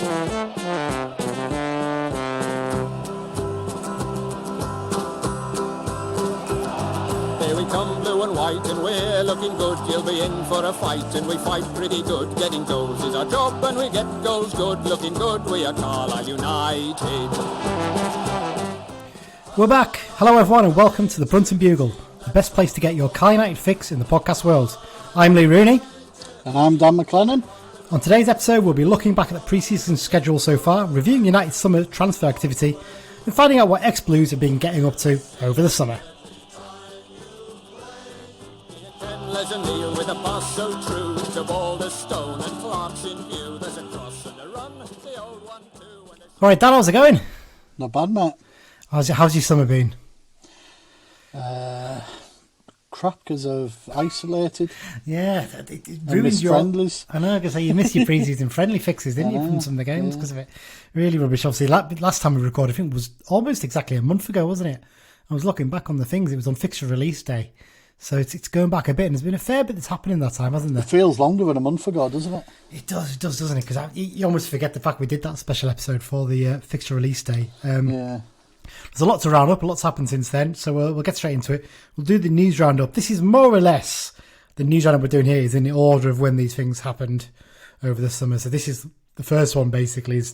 Here we come, blue and white, and we're looking good. You'll be in for a fight, and we fight pretty good. Getting goals is our job, and we get goals good. Looking good, we are Carlisle United. We're back. Hello everyone and welcome to the Brunton Bugle, the best place to get your Carlisle United fix in the podcast world. I'm Lee Rooney. And I'm Dan McLennan. On today's episode we'll be looking back at the pre-season schedule so far, reviewing United's summer transfer activity and finding out what ex-Blues have been getting up to over the summer. Alright Dan, how's it going? Not bad, mate. How's your summer been? Crap because of isolated. Yeah, it ruined your friendlies. I know, because you missed your pre-season friendly fixes, didn't you, from some of the games because of it? Really rubbish. Obviously, last time we recorded, I think it was almost exactly a month ago, wasn't it? I was looking back on the things. It was on fixture release day, so it's going back a bit, and there's been a fair bit that's happened in that time, hasn't there? It feels longer than a month ago, doesn't it? It does, doesn't it? Because you almost forget the fact we did that special episode for the fixture release day. Yeah. There's a lot to round up. A lot's happened since then, so we'll get straight into it. We'll do the news roundup. This is more or less the news roundup we're doing here is in the order of when these things happened over the summer. So this is the first one, basically, is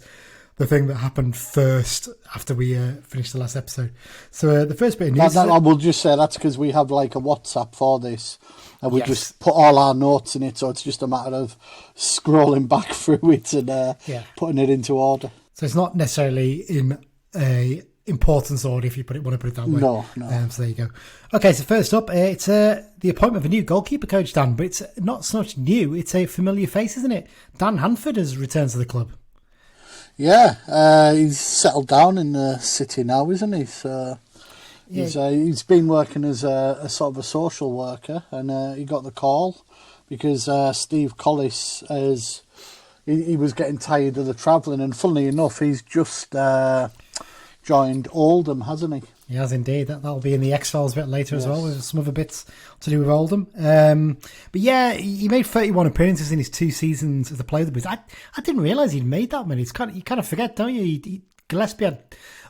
the thing that happened first after we finished the last episode. So the first bit of news... I will just say that's because we have like a WhatsApp for this, and we just put all our notes in it, so it's just a matter of scrolling back through it and putting it into order. So it's not necessarily in a importance order, if you want to put it that way. No. So there you go. Okay, so first up, it's the appointment of a new goalkeeper coach, Dan, but it's not so much new, it's a familiar face, isn't it? Dan Hanford has returned to the club. Yeah, he's settled down in the city now, isn't he? So he's been working as a sort of a social worker, and he got the call because Steve Collis he was getting tired of the travelling, and funnily enough, he's just joined Oldham, hasn't he? He has indeed. That'll be in the X-Files bit later as well, with some other bits to do with Oldham. But yeah, he made 31 appearances in his 2 seasons as a player of the Blues. I didn't realise he'd made that many. You kind of forget, don't you? Gillespie had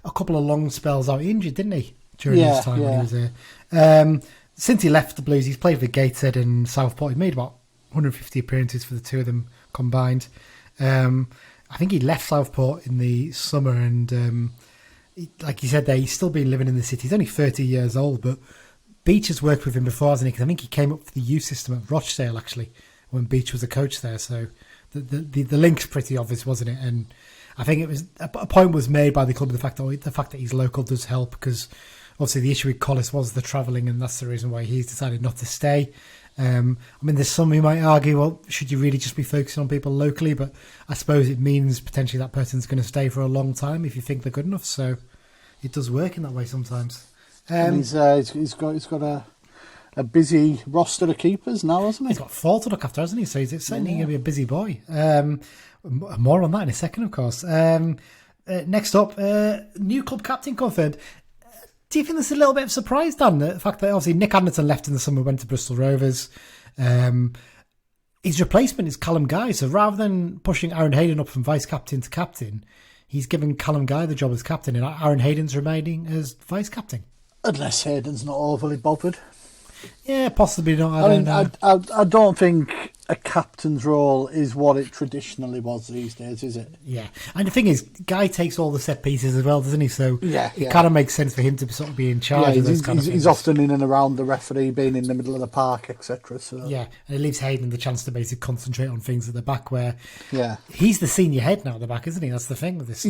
a couple of long spells out injured, didn't he, during his time when he was there. Since he left the Blues, he's played for Gateshead and Southport. He made about 150 appearances for the two of them combined. I think he left Southport in the summer and... like you said there, he's still been living in the city. He's only 30 years old, but Beach has worked with him before, hasn't he? Because I think he came up for the youth system at Rochdale, actually, when Beach was a coach there. So the link's pretty obvious, wasn't it? And I think it was a point was made by the club, the fact that he's local does help, because obviously the issue with Collis was the travelling, and that's the reason why he's decided not to stay. I mean, there's some who might argue, well, should you really just be focusing on people locally? But I suppose it means potentially that person's going to stay for a long time if you think they're good enough. So it does work in that way sometimes. And he's got a busy roster of keepers now, hasn't he? He's got 4 to look after, hasn't he? So he's certainly going to be a busy boy. More on that in a second, of course. Next up, new club captain confirmed. Do you think there's a little bit of surprise, Dan? The fact that obviously Nick Anderton left in the summer, went to Bristol Rovers. His replacement is Callum Guy. So rather than pushing Aaron Hayden up from vice captain to captain, he's given Callum Guy the job as captain, and Aaron Hayden's remaining as vice captain. Unless Hayden's not overly bothered. Yeah, possibly not. I don't know. I don't think a captain's role is what it traditionally was these days, is it? Yeah, and the thing is, Guy takes all the set pieces as well, doesn't he? So it kind of makes sense for him to sort of be in charge of those kind of things. He's often in and around the referee, being in the middle of the park, etc. So yeah, and it leaves Hayden the chance to basically concentrate on things at the back, where he's the senior head now at the back, isn't he? That's the thing with this.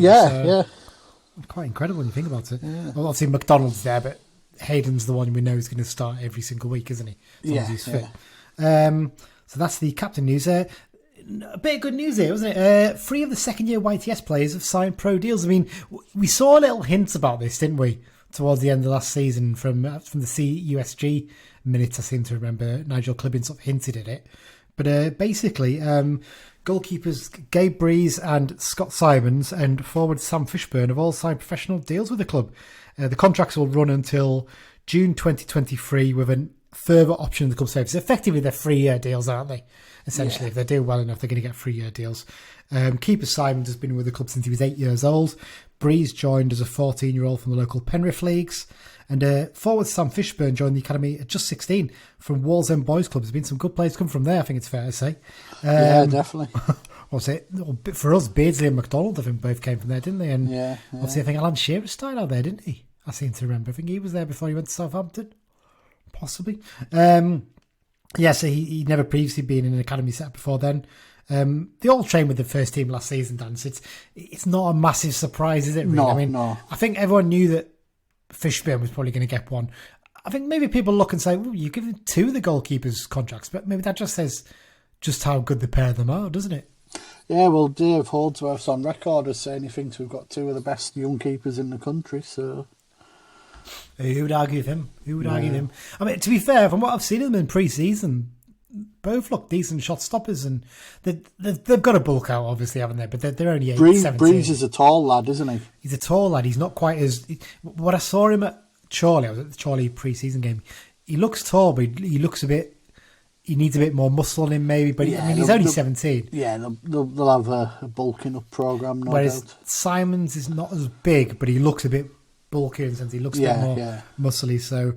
Quite incredible when you think about it. Yeah. Well, obviously McDonald's there, but Hayden's the one we know is going to start every single week, isn't he? As long as he's fit. So that's the captain news. A bit of good news here, wasn't it? 3 of the second-year YTS players have signed pro deals. I mean, we saw little hints about this, didn't we, towards the end of last season from the CUSG minutes. I seem to remember Nigel Clibbin sort of hinted at it. But basically, goalkeepers Gabe Breeze and Scott Simons and forward Sam Fishburne have all signed professional deals with the club. The contracts will run until June 2023 with an further option in the club's favour. So effectively, they're 3-year deals, aren't they? Essentially, if they do well enough, they're going to get 3-year deals. Keeper Simons has been with the club since he was 8 years old. Breeze joined as a 14-year-old from the local Penrith leagues. And forward Sam Fishburne joined the academy at just 16 from Wallsend Boys Club. There's been some good players come from there, I think it's fair to say. Yeah, definitely. For us, Beardsley and McDonald, I think both came from there, didn't they? And yeah. obviously, I think Alan Shearer started out there, didn't he? I seem to remember. I think he was there before he went to Southampton, possibly. So he never previously been in an academy setup before then. They all trained with the first team last season, Dan. So it's not a massive surprise, is it? Really? No. I think everyone knew that Fishburne was probably going to get one. I think maybe people look and say, well, you've given 2 of the goalkeepers contracts, but maybe that just says just how good the pair of them are, doesn't it? Yeah, well, Dave Holdsworth's on record as saying he thinks we've got 2 of the best young keepers in the country, so... Who would argue with him? I mean, to be fair, from what I've seen of them in pre-season, both look decent shot stoppers, and they've got a bulk out, obviously, haven't they? But they're only 17. Breeze is a tall lad, isn't he? He's a tall lad. He's not quite as... What I saw him at Chorley, I was at the Chorley pre-season game, he looks tall, but he looks a bit... He needs a bit more muscle in him, maybe, but I mean, he's only 17. Yeah, they'll have a bulking up programme, no Whereas doubt. Simons is not as big, but he looks a bit bulkier in the sense he looks a bit more muscly. So,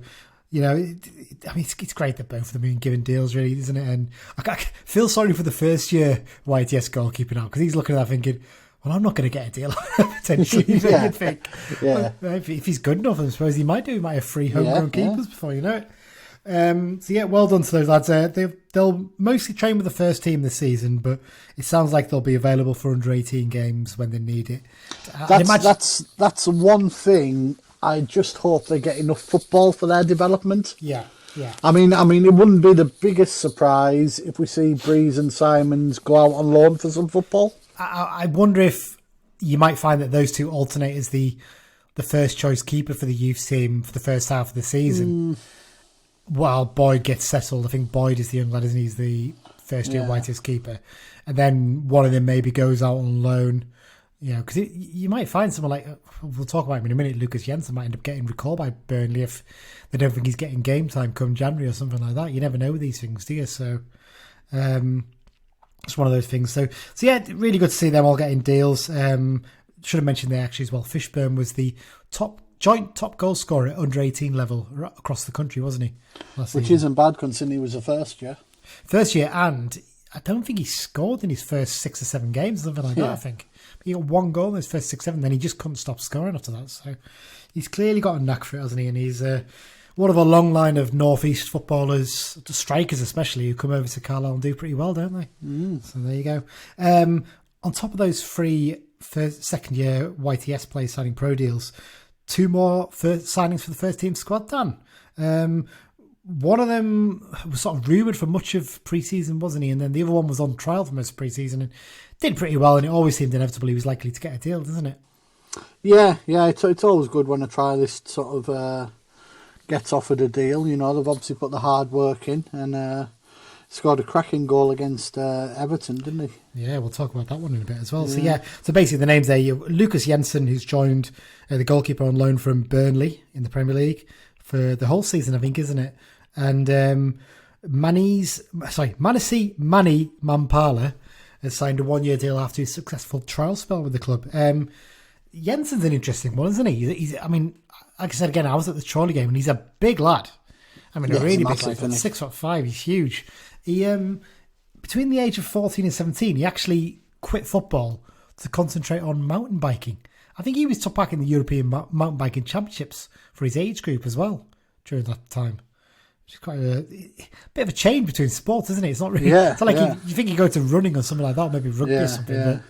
you know, I mean, it's great that both of them are being given deals, really, isn't it? And I feel sorry for the first year YTS goalkeeper now, because he's looking at that thinking, well, I'm not going to get a deal, potentially. Yeah. You'd think. Yeah. Well, if he's good enough, I suppose he might do. He might have 3 homegrown keepers before you know it. Well done to those lads. They'll mostly train with the first team this season, but it sounds like they'll be available for under 18 games when they need it. That's one thing. I just hope they get enough football for their development. Yeah. I mean, it wouldn't be the biggest surprise if we see Breeze and Simons go out on loan for some football. I wonder if you might find that those 2 alternate as the first choice keeper for the youth team for the first half of the season. While Boyd gets settled. I think Boyd is the young lad, isn't he? He's the first year White's keeper. And then one of them maybe goes out on loan, you know, because you might find someone like, we'll talk about him in a minute, Lucas Jensen might end up getting recalled by Burnley if they don't think he's getting game time come January or something like that. You never know with these things, do you? So it's one of those things. So yeah, really good to see them all getting deals. Should have mentioned there actually as well, Fishburne was the joint top goal scorer at under 18 level across the country, wasn't he? Which isn't bad considering he was a first year. And I don't think he scored in his first 6 or 7 games, something like that, I think. He got 1 goal in his first 6, 7, then he just couldn't stop scoring after that. So he's clearly got a knack for it, hasn't he? And he's one of a long line of northeast footballers, strikers especially, who come over to Carlisle and do pretty well, don't they? So there you go. On top of those 3 second-year YTS players signing pro deals, 2 more signings for the first team squad, Dan. One of them was sort of rumoured for much of pre-season, wasn't he? And then the other one was on trial for most of pre-season and did pretty well, and it always seemed inevitable he was likely to get a deal, doesn't it? Yeah, it's always good when a trialist sort of gets offered a deal. You know, they've obviously put the hard work in and scored a cracking goal against Everton, didn't he? Yeah, we'll talk about that one in a bit as well. So basically the names there, Lucas Jensen, who's joined the goalkeeper on loan from Burnley in the Premier League for the whole season, I think, isn't it? And Manisi Mani Mampala has signed a 1-year deal after his successful trial spell with the club. Jensen's an interesting one, isn't he? He's, I mean, like I said again, I was at the Chorley game and he's a big lad. I mean, a really big lad. 6'5", he's huge. He between the age of 14 and 17, he actually quit football to concentrate on mountain biking. I think he was top back in the European mountain biking championships for his age group as well during that time. Which is quite a bit of a change between sports, isn't it? It's not really. It's not like you think you go to running or something like that, or maybe rugby or something. But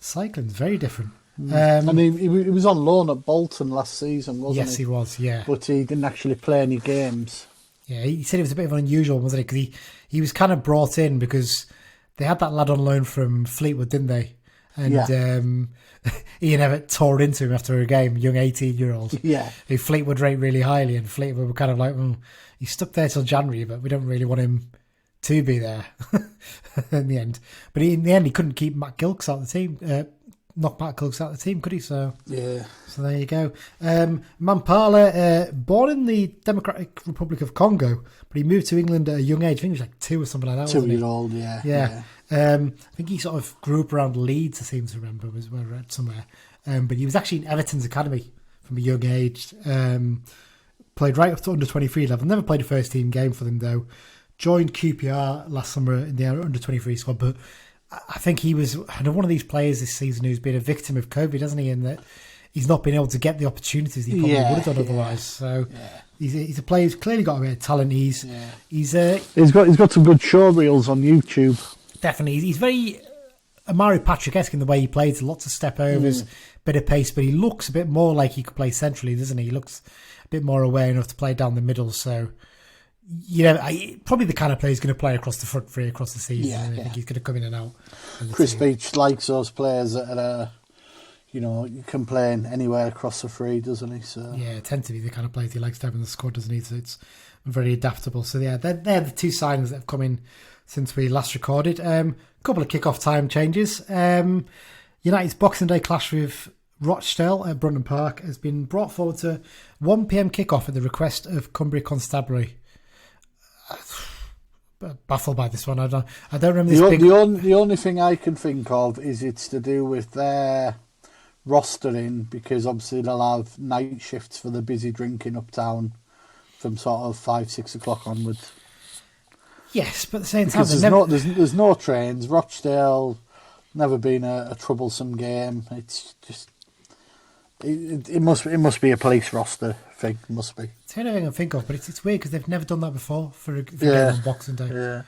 cycling's very different. I mean, he was on loan at Bolton last season, wasn't he? Yes, he was. Yeah, but he didn't actually play any games. Yeah, he said it was a bit of an unusual one, wasn't it? Because he was kind of brought in because they had that lad on loan from Fleetwood, didn't they? And Ian Evatt tore into him after a game, young 18-year-old. Yeah. Who Fleetwood rate really highly, and Fleetwood were kind of like, well, he's stuck there till January, but we don't really want him to be there in the end. But in the end, he couldn't keep Matt Gilks out of the team. knock Matt Culks out of the team, could he? So Yeah. So there you go. Mampala, born in the Democratic Republic of Congo, but he moved to England at a young age. I think he was like 2 or something like that. 2-year-old, yeah. Yeah. I think he sort of grew up around Leeds, I seem to remember, was where I read somewhere. But he was actually in Everton's academy from a young age. Played right up to under 23 level. Never played a first team game for them though. Joined QPR last summer in the under 23 squad, but I think he was one of these players this season who's been a victim of COVID, hasn't he? In that he's not been able to get the opportunities he probably would have done otherwise. So he's a player who's clearly got a bit of talent. He's got some good show reels on YouTube. Definitely, he's very Amari Patrick-esque in the way he plays. Lots of step overs, bit of pace, but he looks a bit more like he could play centrally, doesn't he? He looks a bit more aware enough to play down the middle. So, probably the kind of player who's going to play across the front three across the season. I think he's going to come in and out. Chris Beach likes those players that are, you can play anywhere across the three, doesn't he? So yeah, tend to be the kind of players he likes to have in the squad, doesn't he? So it's very adaptable. So yeah, they're the 2 signings that have come in since we last recorded. Couple of kick-off time changes. United's Boxing Day clash with Rochdale at Brunton Park has been brought forward to 1 p.m. kick-off at the request of Cumbria Constabulary. Baffled by this one. I don't remember this the only thing I can think of is it's to do with their rostering, because obviously they'll have night shifts for the busy drinking uptown from sort of 5-6 o'clock onwards. Yes, but at the same time, there's no trains. Rochdale, never been a troublesome game. It's just it must be a police roster thing. It must be. It's the only thing I think of, but it's weird because they've never done that before for a game on Boxing Day. Yeah.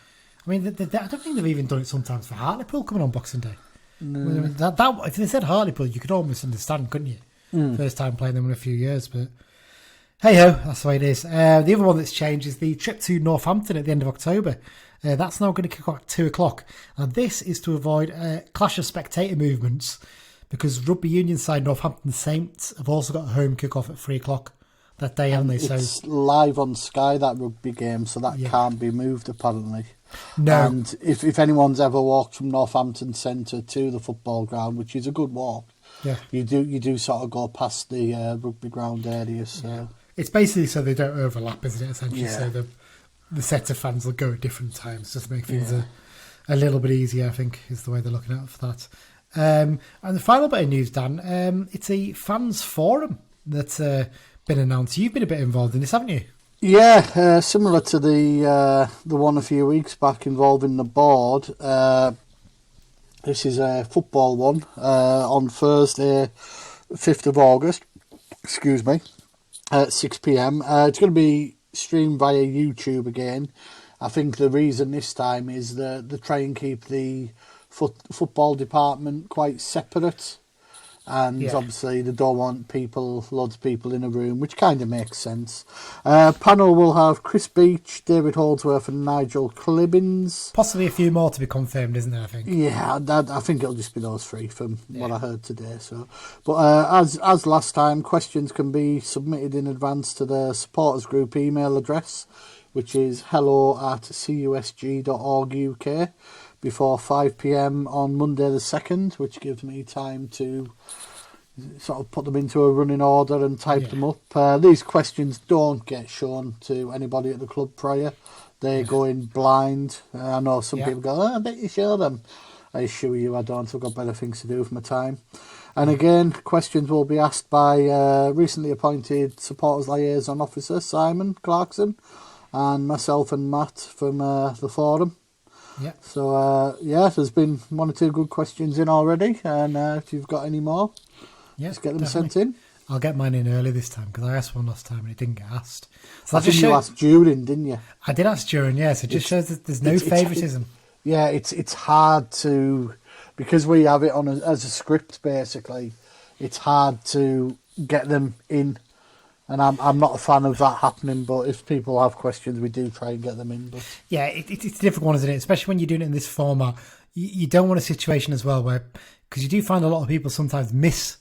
I mean, I don't think they've even done it sometimes for Hartlepool coming on Boxing Day. No. I mean, that if they said Hartlepool, you could almost understand, couldn't you? First time playing them in a few years, but hey ho, that's the way it is. The other one that's changed is the trip to Northampton at the end of October. That's now going to kick off at 2 o'clock. And this is to avoid a clash of spectator movements, because rugby union side Northampton Saints have also got a home kick-off at 3 o'clock that day, haven't they? It's live on Sky, that rugby game, so that can't be moved apparently. No. And if anyone's ever walked from Northampton Centre to the football ground, which is a good walk, you do sort of go past the rugby ground area. So. Yeah. It's basically so they don't overlap, isn't it, essentially? So the set of fans will go at different times just to make things a little bit easier, I think, is the way they're looking at it for that. And the final bit of news, Dan, it's a fans forum that's been announced. You've been a bit involved in this, haven't you? Yeah, similar to the one a few weeks back involving the board. This is a football one on Thursday, 5th of August, at 6 p.m. It's going to be streamed via YouTube again. I think the reason this time is they try and keep the football department quite separate, and obviously they don't want loads of people in a room, which kind of makes sense. Panel will have Chris Beach, David Holdsworth and Nigel Clibbins. Possibly a few more to be confirmed, isn't there, I think? Yeah, I think it'll just be those 3 from what I heard today. So, but as last time, questions can be submitted in advance to the supporters group email address, which is hello@cusg.org.uk, before 5 p.m. on Monday the 2nd, which gives me time to sort of put them into a running order and type them up. These questions don't get shown to anybody at the club prior. They go in blind. I know some people go, I bet you show them. I assure you I don't. I've got better things to do with my time. And again, questions will be asked by recently appointed supporters liaison officer Simon Clarkson and myself and Matt from the forum. Yeah. So, there's been 1 or 2 good questions in already, and if you've got any more, just get them sent in. I'll get mine in early this time, because I asked one last time and it didn't get asked. So I think you asked during, didn't you? I did ask during, so it just shows that there's no favouritism. It's hard to, because we have it on as a script, basically, it's hard to get them in. And I'm not a fan of that happening, but if people have questions, we do try and get them in. But yeah, it's a difficult one, isn't it? Especially when you're doing it in this format. You don't want a situation as well where, because you do find a lot of people sometimes miss,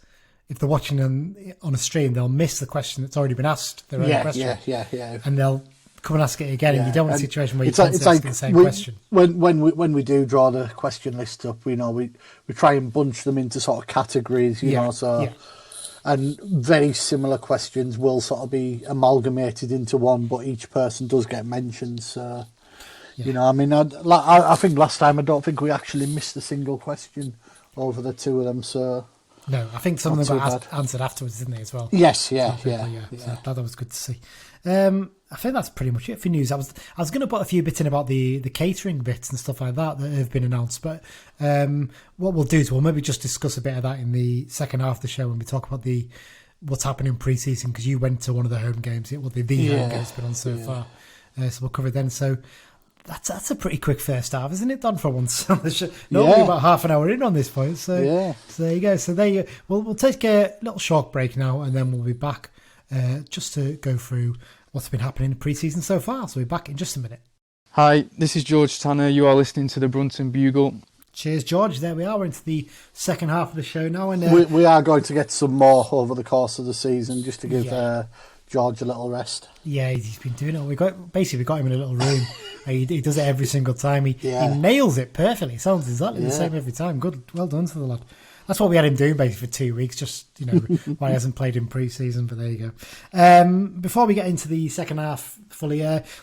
if they're watching on a stream, they'll miss the question that's already been asked. Their own question. Yeah. And they'll come and ask it again, and you don't want a situation where you're it's constantly like asking the same question. When we do draw the question list up, we try and bunch them into sort of categories, you know, so. Yeah. And very similar questions will sort of be amalgamated into one, but each person does get mentioned. So, you know, I mean, I think last time I don't think we actually missed a single question over the two of them. So no, I think some of them got answered afterwards, didn't they, as well? Yes, yeah. So that was good to see. I think that's pretty much it for news. I was going to put a few bits in about the catering bits and stuff like that have been announced, but what we'll do is we'll maybe just discuss a bit of that in the second half of the show when we talk about what's happening in pre-season, because you went to one of the home games. Home game's been on so far, so we'll cover it then. So that's a pretty quick first half, isn't it, Don, for once on the show? Normally about half an hour in on this point, so there you go. So there you go. We'll take a little short break now, and then we'll be back just to go through what's been happening in the pre-season so far. So we'll be back in just a minute. Hi, this is George Tanner. You are listening to the Brunton Bugle. Cheers, George. There we are. We're into the second half of the show now. And we are going to get some more over the course of the season, just to give George a little rest. Yeah, he's been doing it. We got him in a little room. He does it every single time. He nails it perfectly. It sounds exactly the same every time. Good, well done to the lad. That's what we had him doing basically for 2 weeks, just, you know, why he hasn't played in pre-season, but there you go. Before we get into the second half fully,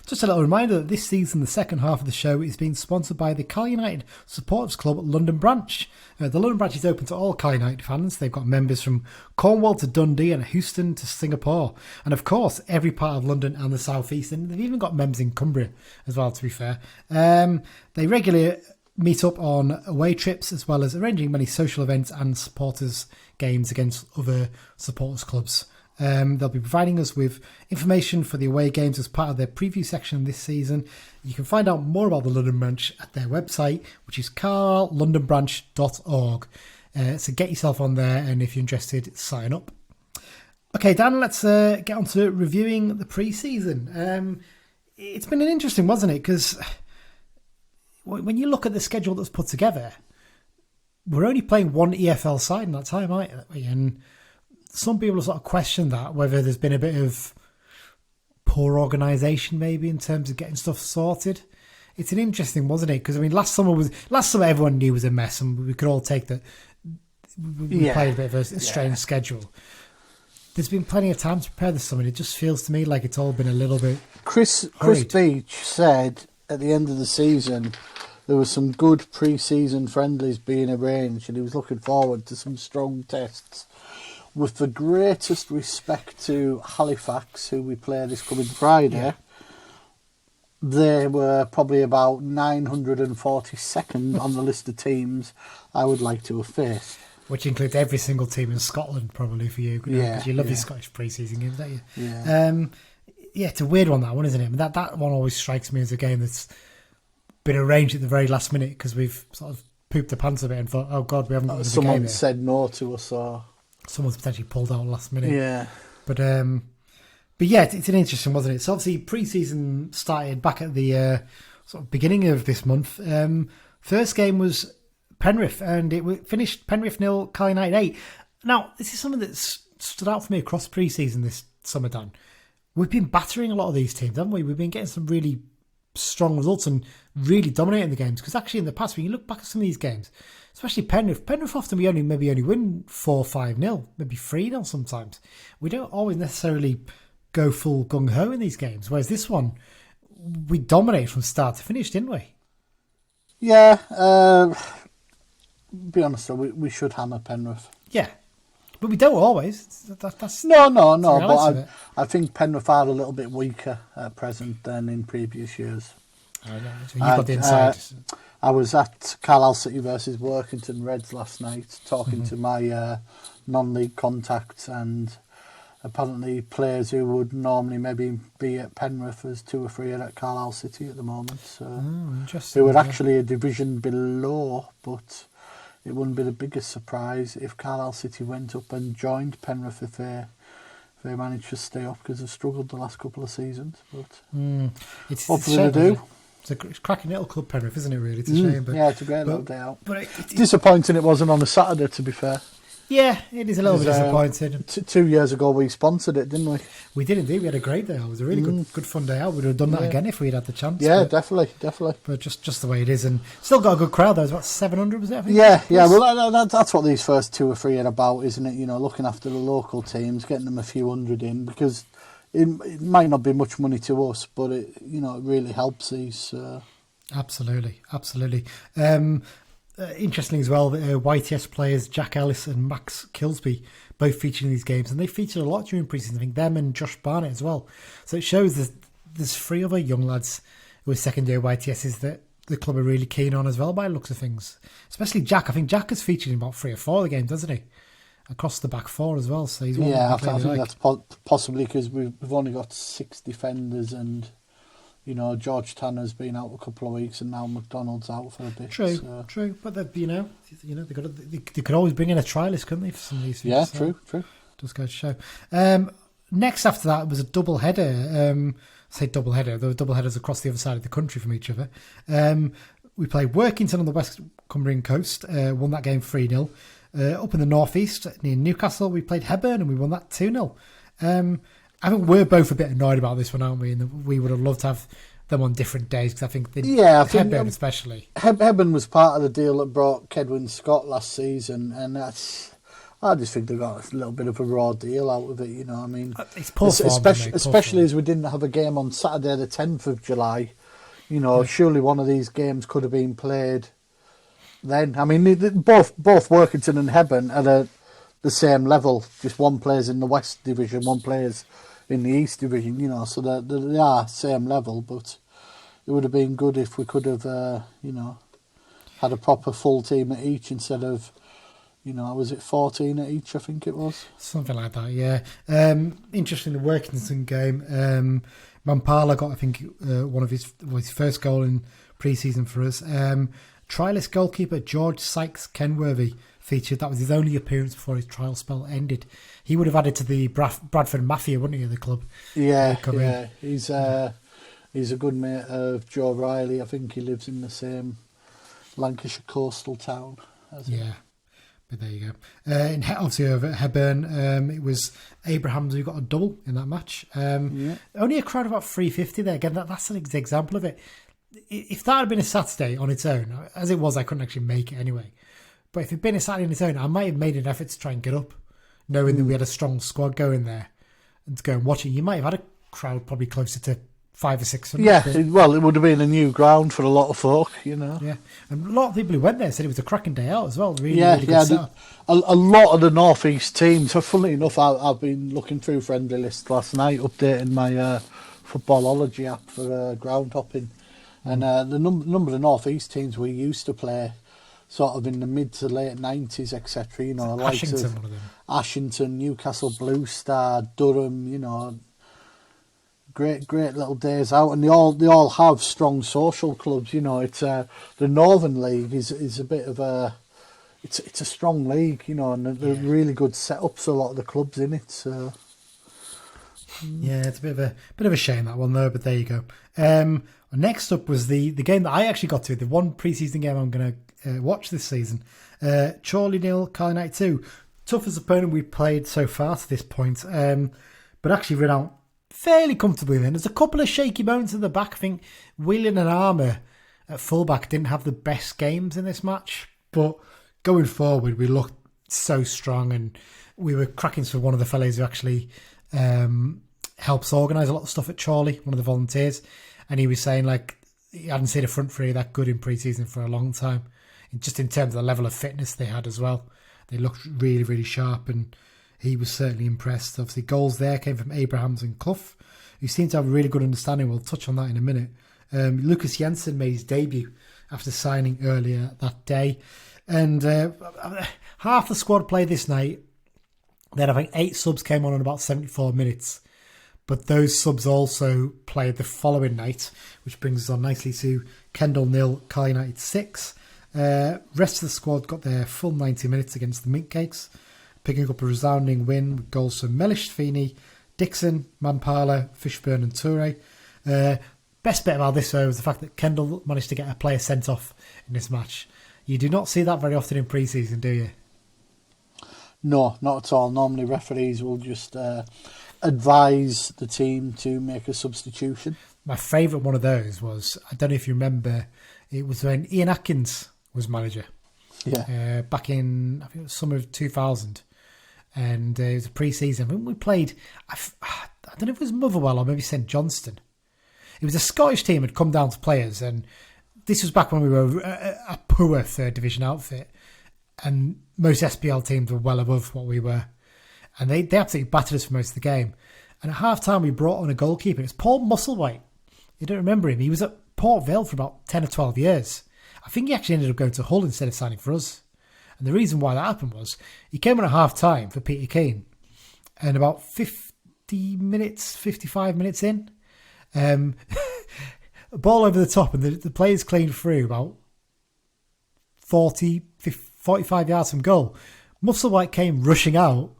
just a little reminder that this season, the second half of the show is being sponsored by the Carl United Supporters Club London Branch. The London Branch is open to all Carl United fans. They've got members from Cornwall to Dundee and Houston to Singapore. And of course, every part of London and the South East. And they've even got members in Cumbria as well, to be fair. They regularly meet up on away trips, as well as arranging many social events and supporters games against other supporters clubs. They'll be providing us with information for the away games as part of their preview section this season. You can find out more about the London Branch at their website, which is carllondonbranch.org. So get yourself on there, and if you're interested, sign up. Okay, Dan, let's get on to reviewing the pre-season. It's been an interesting, wasn't it? Because when you look at the schedule that's put together, we're only playing one EFL side in that time, aren't we? And some people have sort of questioned that, whether there's been a bit of poor organisation maybe in terms of getting stuff sorted. It's an interesting, wasn't it? Because I mean, last summer everyone knew was a mess, and we could all take that. We played a bit of a strange schedule. There's been plenty of time to prepare this summer. It just feels to me like it's all been a little bit. Chris Beach said at the end of the season there was some good pre-season friendlies being arranged, and he was looking forward to some strong tests. With the greatest respect to Halifax, who we play this coming Friday, they were probably about 942nd on the list of teams I would like to have faced. Which includes every single team in Scotland, probably, for you. Because you love your Scottish pre-season games, don't you? Yeah. It's a weird one, that one, isn't it? I mean, that one always strikes me as a game that's been arranged at the very last minute because we've sort of pooped the pants a bit and thought, oh God, we haven't got the game. Someone said no to us, or someone's potentially pulled out last minute. Yeah. But yeah, it's an interesting, wasn't it? So obviously pre-season started back at the sort of beginning of this month. First game was Penrith, and it finished Penrith 0, Carl United 8. Now, this is something that's stood out for me across pre-season this summer, Dan. We've been battering a lot of these teams, haven't we? We've been getting some really strong results and really dominating the games. Because actually in the past, when you look back at some of these games, especially Penrith often we only win 4-5-0, maybe 3-0 sometimes. We don't always necessarily go full gung-ho in these games. Whereas this one, we dominated from start to finish, didn't we? Yeah, be honest though, we should hammer Penrith. Yeah. But we don't always. That's no. But I think Penrith are a little bit weaker at present than in previous years. I know. So you've got the inside. I was at Carlisle City versus Workington Reds last night, talking to my non-league contacts, and apparently players who would normally maybe be at Penrith, as 2 or 3 are at Carlisle City at the moment. So interesting. they were actually a division below, but it wouldn't be the biggest surprise if Carlisle City went up and joined Penrith if they managed to stay up, because they've struggled the last couple of seasons. But hopefully they do. It's a cracking little club, Penrith, isn't it, really? It's a shame. But, yeah, it's a great little day out. But it's disappointing it wasn't on a Saturday, to be fair. Yeah, it is a little bit disappointing. 2 years ago we sponsored it, didn't we? We did indeed. We had a great day. It was a really good fun day out. We'd have done that again if we'd had the chance. Yeah, definitely. But just the way it is, and still got a good crowd. There was about 700, was it? I think? Yeah. Well, that's what these first 2 or 3 are about, isn't it? Looking after the local teams, getting them a few hundred in, because it might not be much money to us, but it really helps these. Absolutely. Interesting as well, YTS players Jack Ellis and Max Kilsby both featured in these games, and they featured a lot during pre-season. I think them and Josh Barnett as well. So it shows there's 3 other young lads who are second-year YTSs that the club are really keen on as well by the looks of things. Especially Jack. I think Jack has featured in about 3 or 4 of the games, hasn't he? Across the back 4 as well. So he's one. Yeah, I think that's possibly because we've only got 6 defenders and. George Tanner's been out a couple of weeks, and now McDonald's out for a bit. True. But they could always bring in a trialist, couldn't they, for some of these things? Yeah, so true. Does go to show. Next after that was a double header. Say double header. There were double headers across the other side of the country from each other. We played Workington on the West Cumbrian coast. Won that game 3-0. Up in the northeast near Newcastle, we played Hebburn and we won that 2-0. I think we're both a bit annoyed about this one, aren't we? And we would have loved to have them on different days, because I think Hebburn especially. Hebburn was part of the deal that brought Kedwin Scott last season, and I just think they got a little bit of a raw deal out of it. I mean, it's poor form, especially as we didn't have a game on Saturday the 10th of July. Surely one of these games could have been played then. I mean, both Workington and Hebburn are the same level. Just one plays in the West Division, one plays in the East Division, so they are same level, but it would have been good if we could have, had a proper full team at each instead of, was it 14 at each, I think it was? Something like that, yeah. Interesting, the Workington game. Mampala got, I think, one of his first goal in pre-season for us. Trialist goalkeeper George Sykes Kenworthy featured. That was his only appearance before his trial spell ended. He would have added to the Bradford Mafia, wouldn't he, of the club? Yeah. He's a good mate of Joe Riley. I think he lives in the same Lancashire coastal town. Yeah, but there you go. Obviously over at Hebburn, it was Abrahams who got a double in that match. Only a crowd of about 350 there. Again, that's an example of it. If that had been a Saturday on its own, as it was, I couldn't actually make it anyway. But if it'd been a Saturday on its own, I might have made an effort to try and get up, knowing that we had a strong squad going there, and to go and watch it. You might have had a crowd probably closer to 500 or 600. Yeah, it would have been a new ground for a lot of folk, Yeah, and a lot of people who went there said it was a cracking day out as well. Really good setup. A lot of the North East teams. So funnily enough, I've been looking through friendly lists last night, updating my Footballology app for ground hopping, and the number of North East teams we used to play. Sort of in the mid to late 90s, etc. Like Ashington, one of them. Ashington, Newcastle Blue Star, Durham. Great little days out, and they all have strong social clubs. It's the Northern League is a bit of a it's a strong league, and they're really good setups. A lot of the clubs in it. So. Yeah, it's a bit of a shame that one though, but there you go. Next up was the game that I actually got to, the one pre-season game I'm going to watch this season. Chorley 0, Carlisle United 2. Toughest opponent we've played so far to this point, but actually ran out fairly comfortably then. There's a couple of shaky moments in the back. I think Whelan and Armour at fullback didn't have the best games in this match, but going forward we looked so strong, and we were cracking for one of the fellows who actually helps organise a lot of stuff at Chorley, one of the volunteers, and he was saying like he hadn't seen a front three that good in pre-season for a long time, and just in terms of the level of fitness they had as well. They looked really, really sharp, and he was certainly impressed. Obviously, goals there came from Abrahams and Clough, who seemed to have a really good understanding. We'll touch on that in a minute. Lucas Jensen made his debut after signing earlier that day. And half the squad played this night. Then I think 8 subs came on in about 74 minutes. But those subs also played the following night, which brings us on nicely to Kendal 0, Carlisle United 6. Rest of the squad got their full 90 minutes against the Mint Cakes, picking up a resounding win with goals from Mellish Feeney, Dixon, Mampala, Fishburne and Toure. Best bit about this though was the fact that Kendal managed to get a player sent off in this match. You do not see that very often in pre-season, do you? No, not at all. Normally referees will just advise the team to make a substitution. My favourite one of those was, I don't know if you remember, it was when Ian Atkins was manager. Yeah. Back in, I think it was summer of 2000. And it was a pre-season. When we played, I don't know if it was Motherwell or maybe St Johnstone. It was a Scottish team had come down to players, and this was back when we were a poor third division outfit, and most SPL teams were well above what we were, and they absolutely battered us for most of the game. And at half time we brought on a goalkeeper. It's Paul Musselwhite. You don't remember him? He was at Port Vale for about 10 or 12 years. I think he actually ended up going to Hull instead of signing for us. And the reason why that happened was he came on at half time for Peter Keane, and about 55 minutes in, a ball over the top, and the players cleaned through about 45 yards from goal. Musselwhite came rushing out.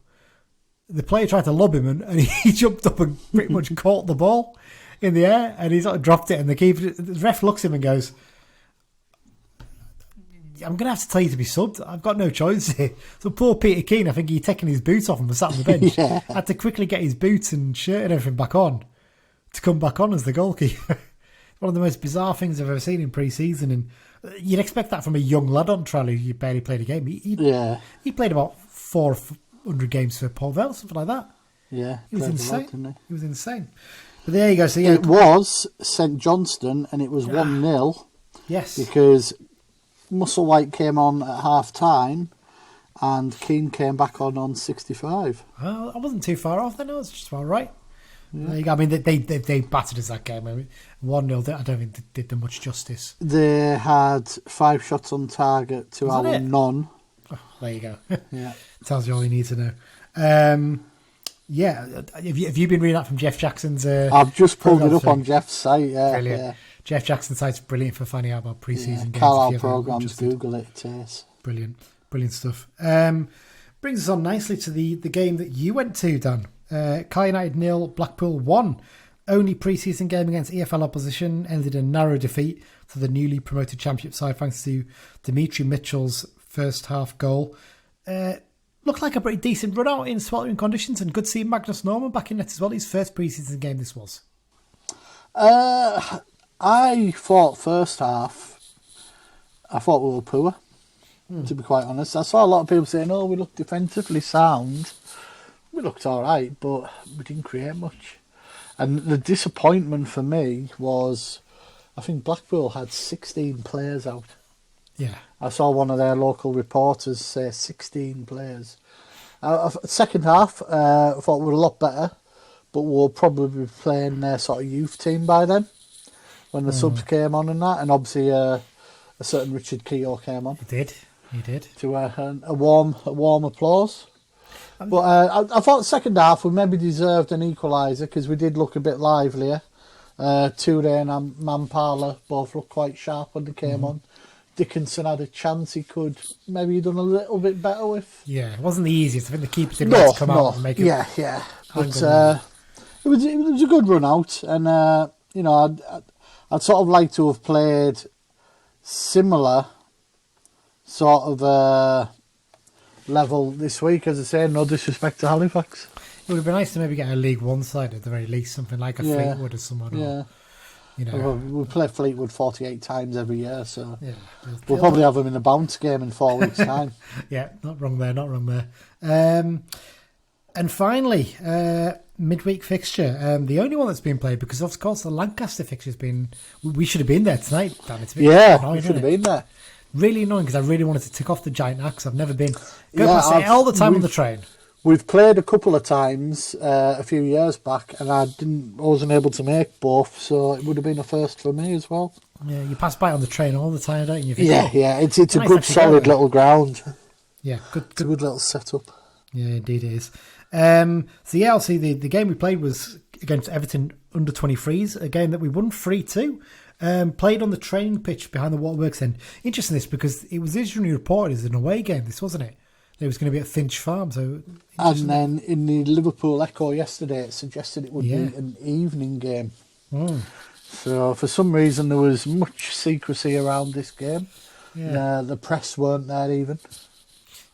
The player tried to lob him, and he jumped up and pretty much caught the ball in the air, and he sort of dropped it. And the ref looks at him and goes, "I'm going to have to tell you to be subbed. I've got no choice here." So poor Peter Keane, I think he'd taken his boot off and was sat on the bench. Yeah. Had to quickly get his boots and shirt and everything back on to come back on as the goalkeeper. One of the most bizarre things I've ever seen in pre-season, and you'd expect that from a young lad on trial who barely played a game. He played about 400 games for Port Vale, something like that. Yeah, He was insane. lot, didn't He was insane. But there you go. So yeah, it was St Johnstone, and it was 1-0 yes, because Musselwhite came on at half time, and Keane came back on 65. well, I wasn't too far off then. I was just about right. There you go. I mean, they battered us that game. I mean, 1-0. I don't think they did them much justice. They had 5 shots on target to Was that our it? none. Oh, there you go. Yeah. Tells you all you need to know. Yeah, have you been reading that from Jeff Jackson's? I've just pulled it up programme on Jeff's site. Yeah, Brilliant. yeah. Jeff Jackson's site's brilliant for finding out about pre-season games. Carlisle if you ever programs. interested. Google it. It is. Brilliant stuff. Brings us on nicely to the game that you went to, Dan. Carlisle United 0, Blackpool 1. Only pre-season game against EFL opposition, ended in a narrow defeat to the newly promoted Championship side thanks to Dimitri Mitchell's first half goal. Looked like a pretty decent run out in sweltering conditions, and good to see Magnus Norman back in net as well. His first pre-season game this was. I thought first half, I thought we were poor, to be quite honest. I saw a lot of people saying, "Oh, we look defensively sound." We looked all right, but we didn't create much. And the disappointment for me was, I think Blackpool had 16 players out. Yeah. I saw one of their local reporters say 16 players. Second half, I thought we were a lot better, but we'll probably be playing their sort of youth team by then, when the subs came on and that. And obviously a certain Richard Keogh came on. He did. To a warm applause. But I thought the second half we maybe deserved an equaliser because we did look a bit livelier. Toure and Mampala both looked quite sharp when they came on. Dickinson had a chance he could maybe done a little bit better with. Yeah, it wasn't the easiest. I think the keeper did want to come out and make it. Yeah. But it was a good run out, and I'd sort of like to have played similar sort of level this week, as I say, no disrespect to Halifax. It would have been nice to maybe get a League One side at the very least, something like a Fleetwood or someone. Yeah. Or, We play Fleetwood 48 times every year, so yeah, we'll probably have them in a bounce game in 4 weeks' time. Yeah, not wrong there. And finally, midweek fixture. The only one that's been played, because of course the Lancaster fixture's been. We should have been there tonight, Dan. It's a bit annoying, we should have been there. Really annoying because I really wanted to tick off the Giant Axe. I've never been. Go past it all the time on the train. We've played a couple of times a few years back, and I wasn't able to make both, so it would have been a first for me as well. Yeah, you pass by it on the train all the time, don't you? Yeah, it's a nice good solid little ground. Yeah, It's a good little setup. Yeah, indeed it is. So yeah, obviously the game we played was against Everton under 23s, a game that we won 3-2. Played on the training pitch behind the waterworks end. Interesting this because it was originally reported as an away game, this wasn't it? It was going to be at Finch Farm. So and then in the Liverpool Echo yesterday, it suggested it would be an evening game. So for some reason there was much secrecy around this game. The press weren't there even.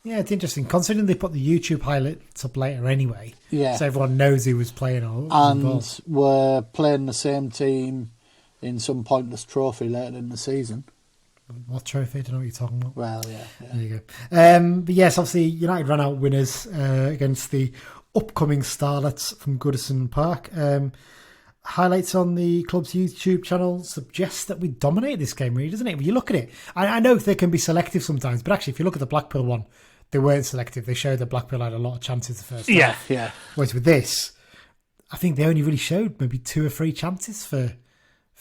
Yeah, it's interesting considering they put the YouTube highlights up later anyway. Yeah. So everyone knows who was playing or And involved. we're playing the same team in some pointless trophy later in the season. What trophy? I don't know what you're talking about. Well, yeah. There you go. But yes, obviously United ran out winners against the upcoming Starlets from Brunton Park. Highlights on the club's YouTube channel suggest that we dominated this game, really, doesn't it? When you look at it, I know they can be selective sometimes, but actually, if you look at the Blackpool one, they weren't selective. They showed that Blackpool had a lot of chances the first half. Yeah. Whereas with this, I think they only really showed maybe 2 or 3 chances for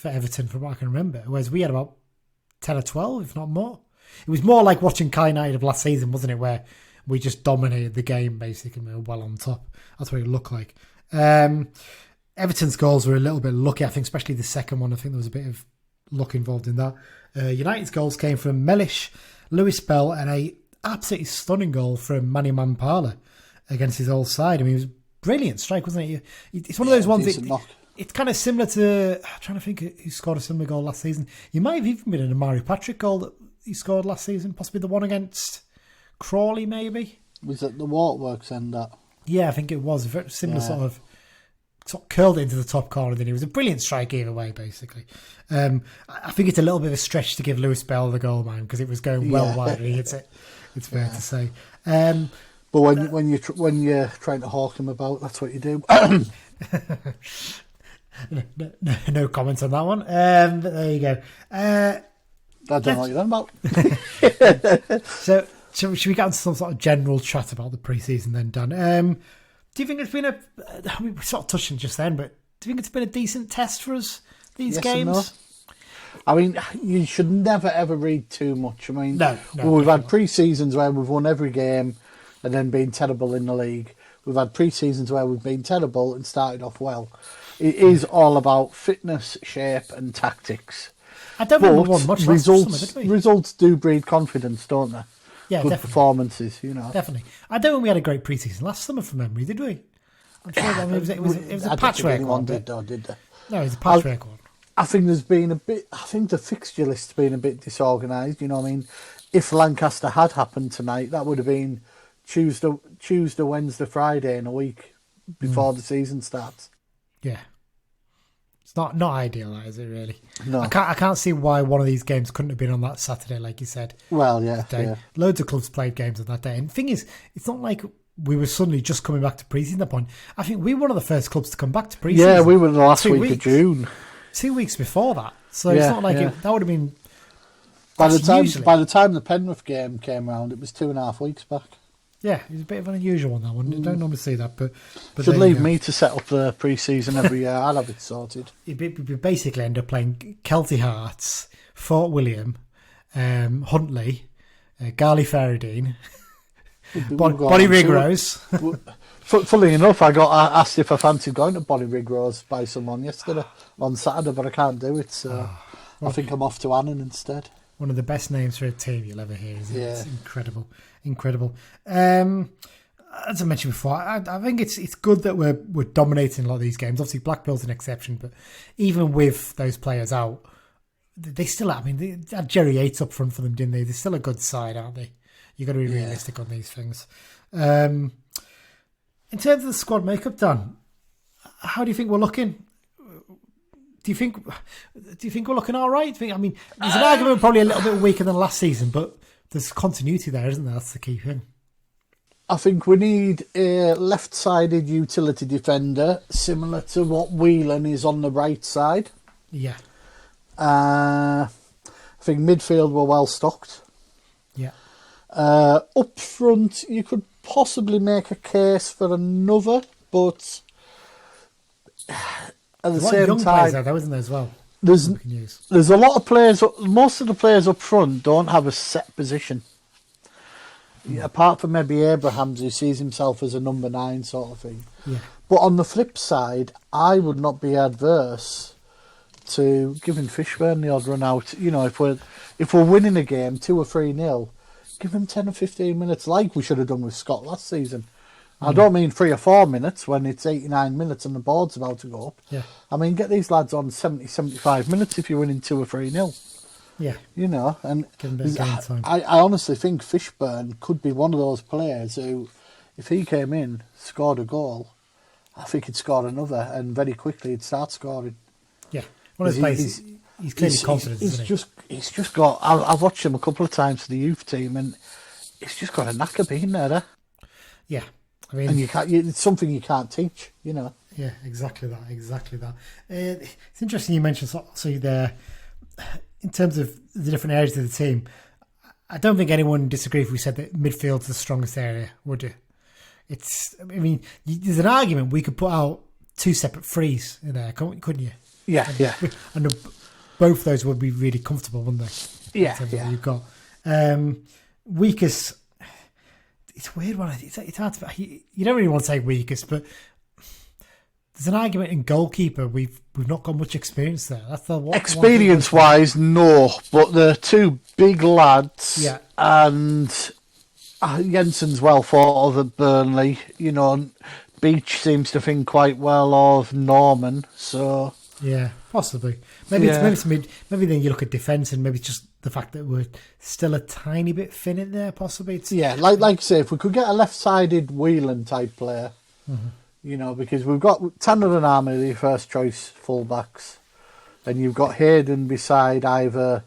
Everton, from what I can remember. Whereas we had about 10 or 12, if not more. It was more like watching Kai United of last season, wasn't it? Where we just dominated the game, basically. We were well on top. That's what it looked like. Everton's goals were a little bit lucky, I think, especially the second one. I think there was a bit of luck involved in that. United's goals came from Mellish, Lewis Bell, and a absolutely stunning goal from Manny Mampala against his old side. I mean, it was a brilliant strike, wasn't it? It's one of those ones. It's kind of similar to. I'm trying to think who scored a similar goal last season. You might have even been an Amari Patrick goal that he scored last season, possibly the one against Crawley, maybe. Was it the Waterworks end that? Yeah, I think it was a very similar sort of curled it into the top corner. Then it was a brilliant strike either way, basically. I think it's a little bit of a stretch to give Lewis Bell the goal, man, because it was going well wide. He hits it. It's fair to say. But when you're trying to hawk him about, that's what you do. No comment on that one. But there you go. I don't know what you're on about. So should we get into some sort of general chat about the pre-season then, Dan? Do you think it's been we sort of touched on it just then, but do you think it's been a decent test for us, these Yes games? and no. I mean, you should never ever read too much. I mean, No, we've had pre-seasons where we've won every game and then been terrible in the league. We've had pre-seasons where we've been terrible and started off well. It is all about fitness, shape and tactics. I don't think we won much last summer, did we? Results do breed confidence, don't they? Yeah, Good definitely. Performances, you know. Definitely. I don't think we had a great pre-season last summer from memory, did we? I'm sure it was a patchwork one. Did they? No, it was a patchwork one. I think there's been I think the fixture list's been a bit disorganised, you know what I mean? If Lancaster had happened tonight, that would have been Tuesday, Wednesday, Friday in a week before the season starts. Yeah. It's not ideal, that, is it, really? No. I can't see why one of these games couldn't have been on that Saturday, like you said. Well, yeah. Loads of clubs played games on that day. And the thing is, it's not like we were suddenly just coming back to pre-season at that point. I think we were one of the first clubs to come back to pre-season. Yeah, we were the last week of June. 2 weeks before that. So it's not like that would have been... By the time the Penrith game came round, it was 2.5 weeks back. Yeah, it was a bit of an unusual one, that one. You don't normally see that, but should leave me to set up the pre-season every year. I'll have it sorted. We basically end up playing Kelty Hearts, Fort William, Huntley, Garley Ferradine, Bonnie Rigrose. Funnily enough, I got asked if I fancied going to Bonnie Rigrose by someone yesterday on Saturday, but I can't do it, so I think I'm off to Annan instead. One of the best names for a team you'll ever hear, isn't it? Yeah. It's incredible. As I mentioned before, I think it's good that we're dominating a lot of these games. Obviously, Blackpool's an exception, but even with those players out, they still. I mean, they had Jerry Yates up front for them, didn't they? They're still a good side, aren't they? You got to be realistic on these things. In terms of the squad makeup, Dan, how do you think we're looking? Do you think we're looking all right? There's an argument probably a little bit weaker than last season, but there's continuity there, isn't there? That's the key thing. I think we need a left-sided utility defender, similar to what Whelan is on the right side. Yeah. I think midfield we're well stocked. Yeah. Up front, you could possibly make a case for another, but at the same young time, players out there, isn't there, as well? There's a lot of players. Most of the players up front don't have a set position. Yeah, apart from maybe Abrahams, who sees himself as a number 9 sort of thing. Yeah. But on the flip side, I would not be adverse to giving Fishburne the odd run out. You know, if we're winning a game 2 or 3-0, give him 10 or 15 minutes, like we should have done with Scott last season. I don't mean 3 or 4 minutes when it's 89 minutes and the board's about to go up. Yeah. I mean, get these lads on 70, 75 minutes if you're winning 2 or 3-0. Yeah. You know, and Give him a bit of game time. I honestly think Fishburne could be one of those players who, if he came in, scored a goal, I think he'd score another, and very quickly he'd start scoring. Yeah. One of his players, he's clearly confident, isn't he? He's just got... I've watched him a couple of times for the youth team, and he's just got a knack of being there. Yeah. I mean, and it's something you can't teach, you know. Yeah, exactly that. It's interesting you mentioned so there, in terms of the different areas of the team. I don't think anyone would disagree if we said that midfield's the strongest area, would you? There's an argument we could put out two separate threes in there, couldn't you? Yeah, yeah. And both those would be really comfortable, wouldn't they? Yeah, yeah. You've got weakest. It's a weird one. It's hard to. You don't really want to say weakest, but there's an argument in goalkeeper. We've not got much experience there. That's the one. Experience-wise, no, but the two big lads, yeah, and Jensen's well thought of at Burnley. You know, Beach seems to think quite well of Norman. So yeah, possibly. Maybe then you look at defence and maybe it's just the fact that we're still a tiny bit thin in there. Possibly. Like I say, if we could get a left-sided Whelan type player. Mm-hmm. You know, because we've got Tanner and Armour, the first choice fullbacks, and you've got Hayden beside either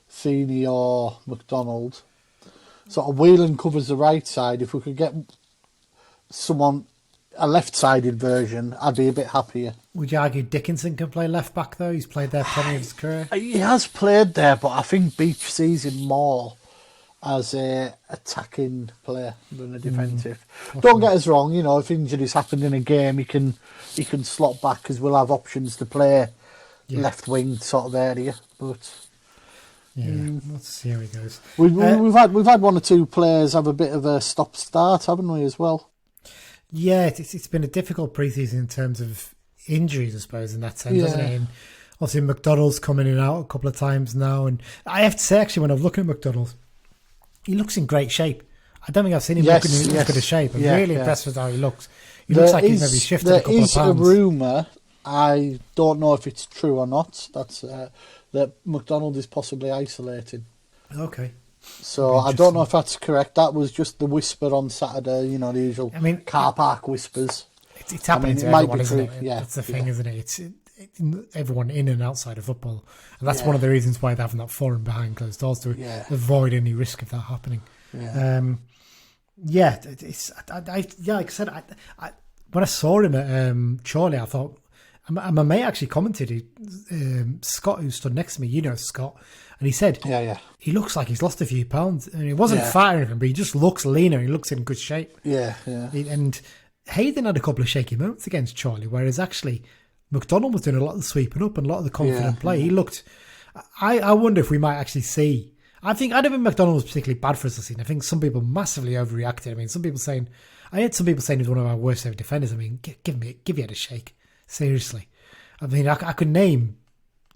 Feeney or McDonald. Sort of Whelan covers the right side. If we could get someone, a left-sided version, I'd be a bit happier. Would you argue Dickinson can play left back though? He's played there plenty of his career. He has played there, but I think Beach sees him more as a attacking player than a defensive. Don't get us wrong, you know, if injuries happened in a game, he can slot back because we'll have options to play left wing sort of area. But let's see how he goes. We've had one or two players have a bit of a stop start, haven't we, as well? Yeah, it's been a difficult pre-season in terms of injuries, I suppose, in that sense, hasn't it? And obviously McDonald's coming in and out a couple of times now, and I have to say actually when I'm looking at McDonald's, he looks in great shape. I don't think I've seen him looking in as good a shape. I'm really impressed with how he looks. He looks like he's maybe shifted a couple of pounds. There is a rumour, I don't know if it's true or not, that's that McDonald is possibly isolating. Okay. So I don't know if that's correct. That was just the whisper on Saturday, you know, the usual car park whispers. It's happening to everyone, isn't it? Yeah, that's the thing, isn't it? It's everyone in and outside of football, and that's one of the reasons why they're having that forum behind closed doors to avoid any risk of that happening. Like I said, when I saw him at Chorley, I thought, and my mate actually commented, Scott, who stood next to me, you know Scott, and he said, he looks like he's lost a few pounds, and he wasn't fat or anything, but he just looks leaner. He looks in good shape. And Hayden had a couple of shaky moments against Chorley, whereas actually McDonald was doing a lot of the sweeping up and a lot of the confident play. He looked. I wonder if we might actually see. I don't think McDonald was particularly bad for us this season. I think some people massively overreacted. I mean, I heard some people saying he's one of our worst ever defenders. I mean, give your head a shake. Seriously. I mean, I could name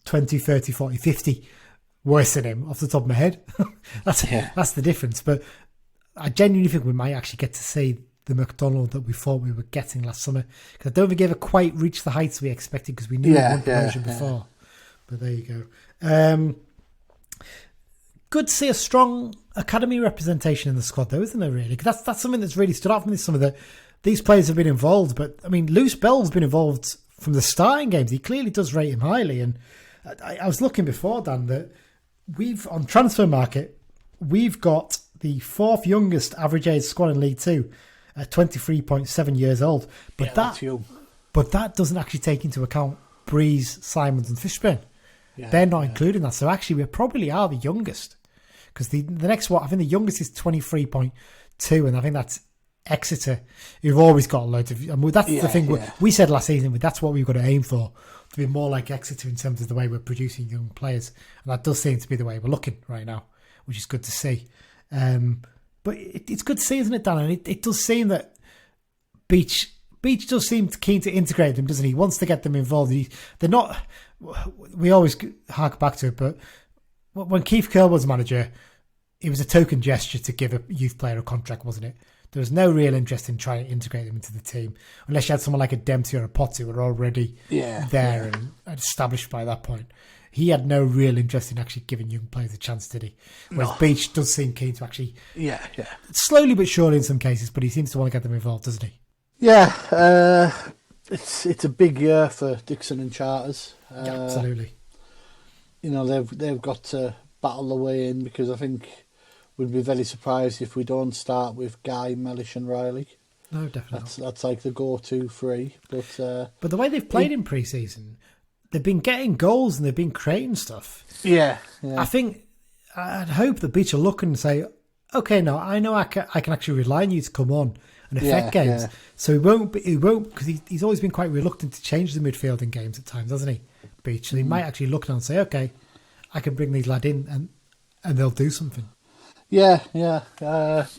20, 30, 40, 50 worse than him off the top of my head. That's the difference. But I genuinely think we might actually get to see the McDonald that we thought we were getting last summer, because I don't think he ever quite reached the heights we expected, because we knew he won promotion before. But there you go. Good to see a strong academy representation in the squad, though, isn't there? Really, because that's something that's really stood out from this summer. That these players have been involved, but I mean, Luce Bell's been involved from the starting games. He clearly does rate him highly, and I was looking before, Dan, that on Transfer Market we've got the fourth youngest average age squad in League Two. At 23.7 years old, but that doesn't actually take into account Breeze, Simons, and Fishburne. They're not including that, so actually we probably are the youngest, because the next one, I think the youngest is 23.2, and I think that's Exeter, who've always got loads of. And that's the thing we said last season. That's what we've got to aim for, to be more like Exeter in terms of the way we're producing young players, and that does seem to be the way we're looking right now, which is good to see. But it's good to see, isn't it, Dan? And it does seem that Beach does seem keen to integrate them, doesn't he? He wants to get them involved. They're not. We always hark back to it, but when Keith Curl was manager, it was a token gesture to give a youth player a contract, wasn't it? There was no real interest in trying to integrate them into the team, unless you had someone like a Dempsey or a Potts who were already there and established by that point. he had no real interest in actually giving young players a chance, did he? Whereas Beach does seem keen to actually, slowly but surely in some cases, but he seems to want to get them involved, doesn't he? Yeah, it's a big year for Dixon and Charters. Absolutely. They've got to battle the way in, because I think we'd be very surprised if we don't start with Guy, Mellish and Riley. No, definitely. That's like the go-to three. But the way they've played in pre-season, they've been getting goals and they've been creating stuff. Yeah. I think I'd hope that Beach will look and say, okay, no, I know I can actually rely on you to come on and affect games. Yeah. So he won't, because he's always been quite reluctant to change the midfield in games at times, hasn't he, Beach? So he might actually look now and say, okay, I can bring these lad in and they'll do something. Yeah.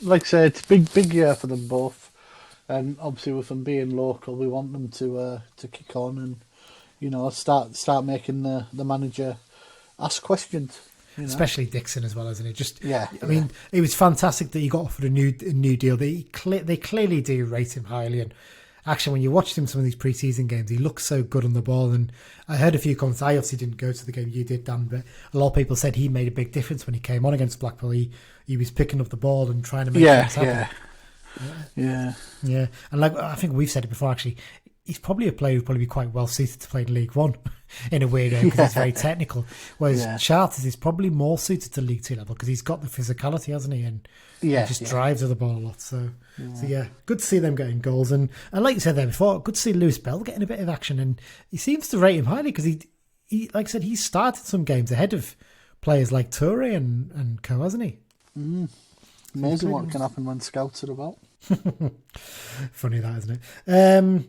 Like I said, it's a big year for them both. And obviously with them being local, we want them to kick on and, start making the manager ask questions. Especially Dixon as well, isn't it? I mean, it was fantastic that he got offered a new deal. They clearly do rate him highly, and actually, when you watched him some of these pre-season games, he looks so good on the ball. And I heard a few comments. I obviously didn't go to the game, you did, Dan, but a lot of people said he made a big difference when he came on against Blackpool. He was picking up the ball and trying to make things happen. Yeah. And like I think we've said it before, actually, he's probably a player who'd probably be quite well suited to play in League One in a weird way, because he's very technical. Whereas Charters is probably more suited to League Two level because he's got the physicality, hasn't he? And he just drives the ball a lot. So good to see them getting goals. And like you said there before, good to see Lewis Bell getting a bit of action. And he seems to rate him highly because he like I said, he started some games ahead of players like Toure and co, hasn't he? Amazing what can happen when scouts are about. Funny that, isn't it?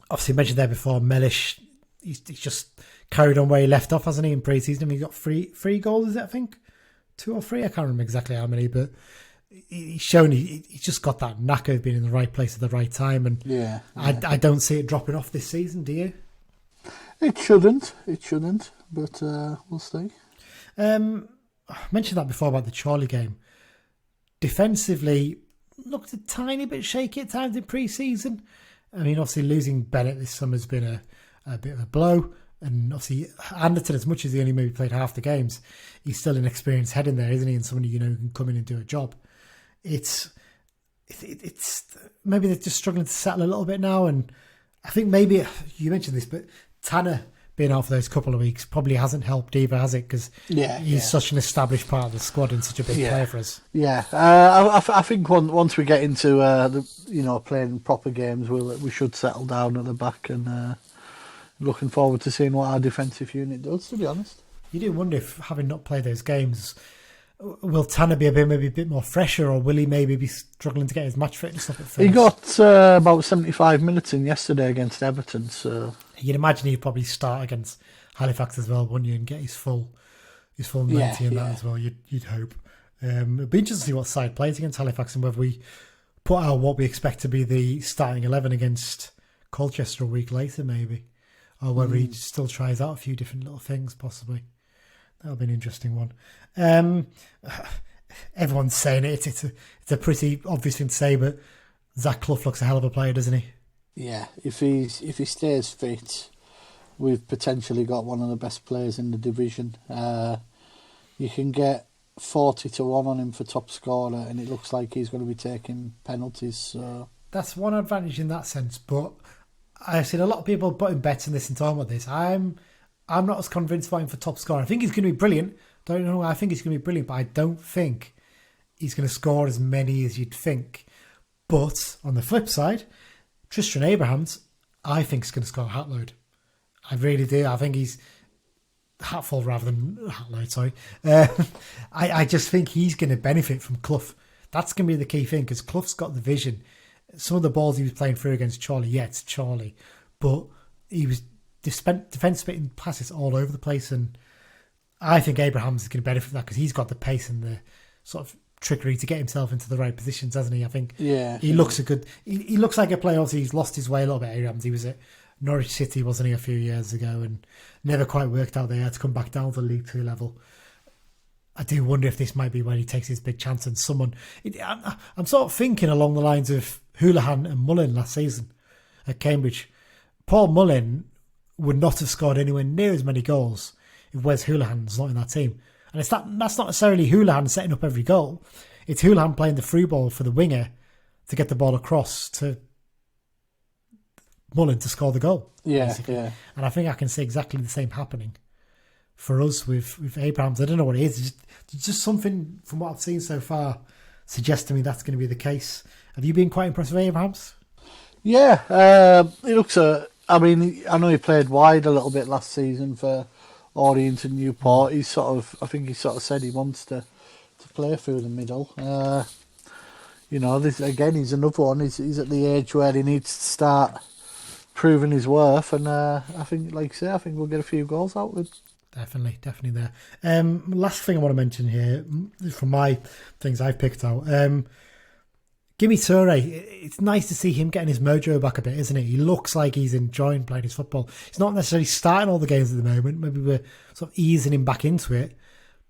Obviously mentioned there before, Mellish, he's just carried on where he left off, hasn't he, in pre-season? I mean, he got three goals, is it, I think? 2 or 3, I can't remember exactly how many, but he's shown he's just got that knack of being in the right place at the right time, and I don't see it dropping off this season, do you? It shouldn't, but we'll see. I mentioned that before about the Chorley game. Defensively, looked a tiny bit shaky at times in pre-season. I mean, obviously losing Bennett this summer has been a bit of a blow, and obviously Anderton, as much as he only maybe played half the games, he's still an experienced head in there, isn't he? And somebody who can come in and do a job. It's maybe they're just struggling to settle a little bit now, and I think maybe you mentioned this, but Tanner being out for those couple of weeks probably hasn't helped either, has it? Because he's such an established part of the squad and such a big player for us. Yeah, I think once we get into playing proper games, we should settle down at the back, and looking forward to seeing what our defensive unit does, to be honest. You do wonder if, having not played those games, will Tanner be maybe a bit more fresher, or will he maybe be struggling to get his match fitness up at first? He got about 75 minutes in yesterday against Everton, so you'd imagine he'd probably start against Halifax as well, wouldn't you, and get his full 90 in that as well. You'd hope. It'd be interesting to see what side plays against Halifax and whether we put out what we expect to be the starting 11 against Colchester a week later, maybe, or whether he still tries out a few different little things, possibly. That'll be an interesting one. Everyone's saying it. It's a pretty obvious thing to say, but Zach Clough looks a hell of a player, doesn't he? Yeah, if he stays fit, we've potentially got one of the best players in the division. You can get 40-1 on him for top scorer, and it looks like he's going to be taking penalties. So that's one advantage in that sense. But I've seen a lot of people putting bets on this and talking about this. I'm not as convinced about him for top scorer. I think he's going to be brilliant. Don't know. I think he's going to be brilliant, but I don't think he's going to score as many as you'd think. But on the flip side, Tristan Abrahams, I think, is going to score a hatload. I really do. I think he's hatful rather than hatload. Sorry. I just think he's going to benefit from Clough. That's going to be the key thing, because Clough's got the vision. Some of the balls he was playing through against Chorley, it's Chorley, but he was defence spitting passes all over the place, and I think Abrahams is going to benefit from that because he's got the pace and the sort of trickery to get himself into the right positions, hasn't he? I think he looks he looks like a player. Obviously, he's lost his way a little bit. Abrahams, he was at Norwich City, wasn't he, a few years ago, and never quite worked out there. He had to come back down to League Two level. I do wonder if this might be when he takes his big chance and someone. I'm sort of thinking along the lines of Houlihan and Mullin last season at Cambridge. Paul Mullin would not have scored anywhere near as many goals if Wes Hoolahan's not in that team. And that's not necessarily Hoolahan setting up every goal. It's Hoolahan playing the through ball for the winger to get the ball across to Mullen to score the goal. Yeah, basically. yeah. And I think I can see exactly the same happening for us with Abrahams. I don't know what it is. It's just something from what I've seen so far suggests to me that's going to be the case. Have you been quite impressed with Abrahams? Yeah, he looks. I mean, I know he played wide a little bit last season for Orient and Newport. I think he sort of said he wants to play through the middle. This again, he's another one. He's at the age where he needs to start proving his worth, and I think, like I say, I think we'll get a few goals out of him. Definitely there. Last thing I want to mention here, from my things I've picked out, Gimme Toure. It's nice to see him getting his mojo back a bit, isn't it? He looks like he's enjoying playing his football. He's not necessarily starting all the games at the moment. Maybe we're sort of easing him back into it,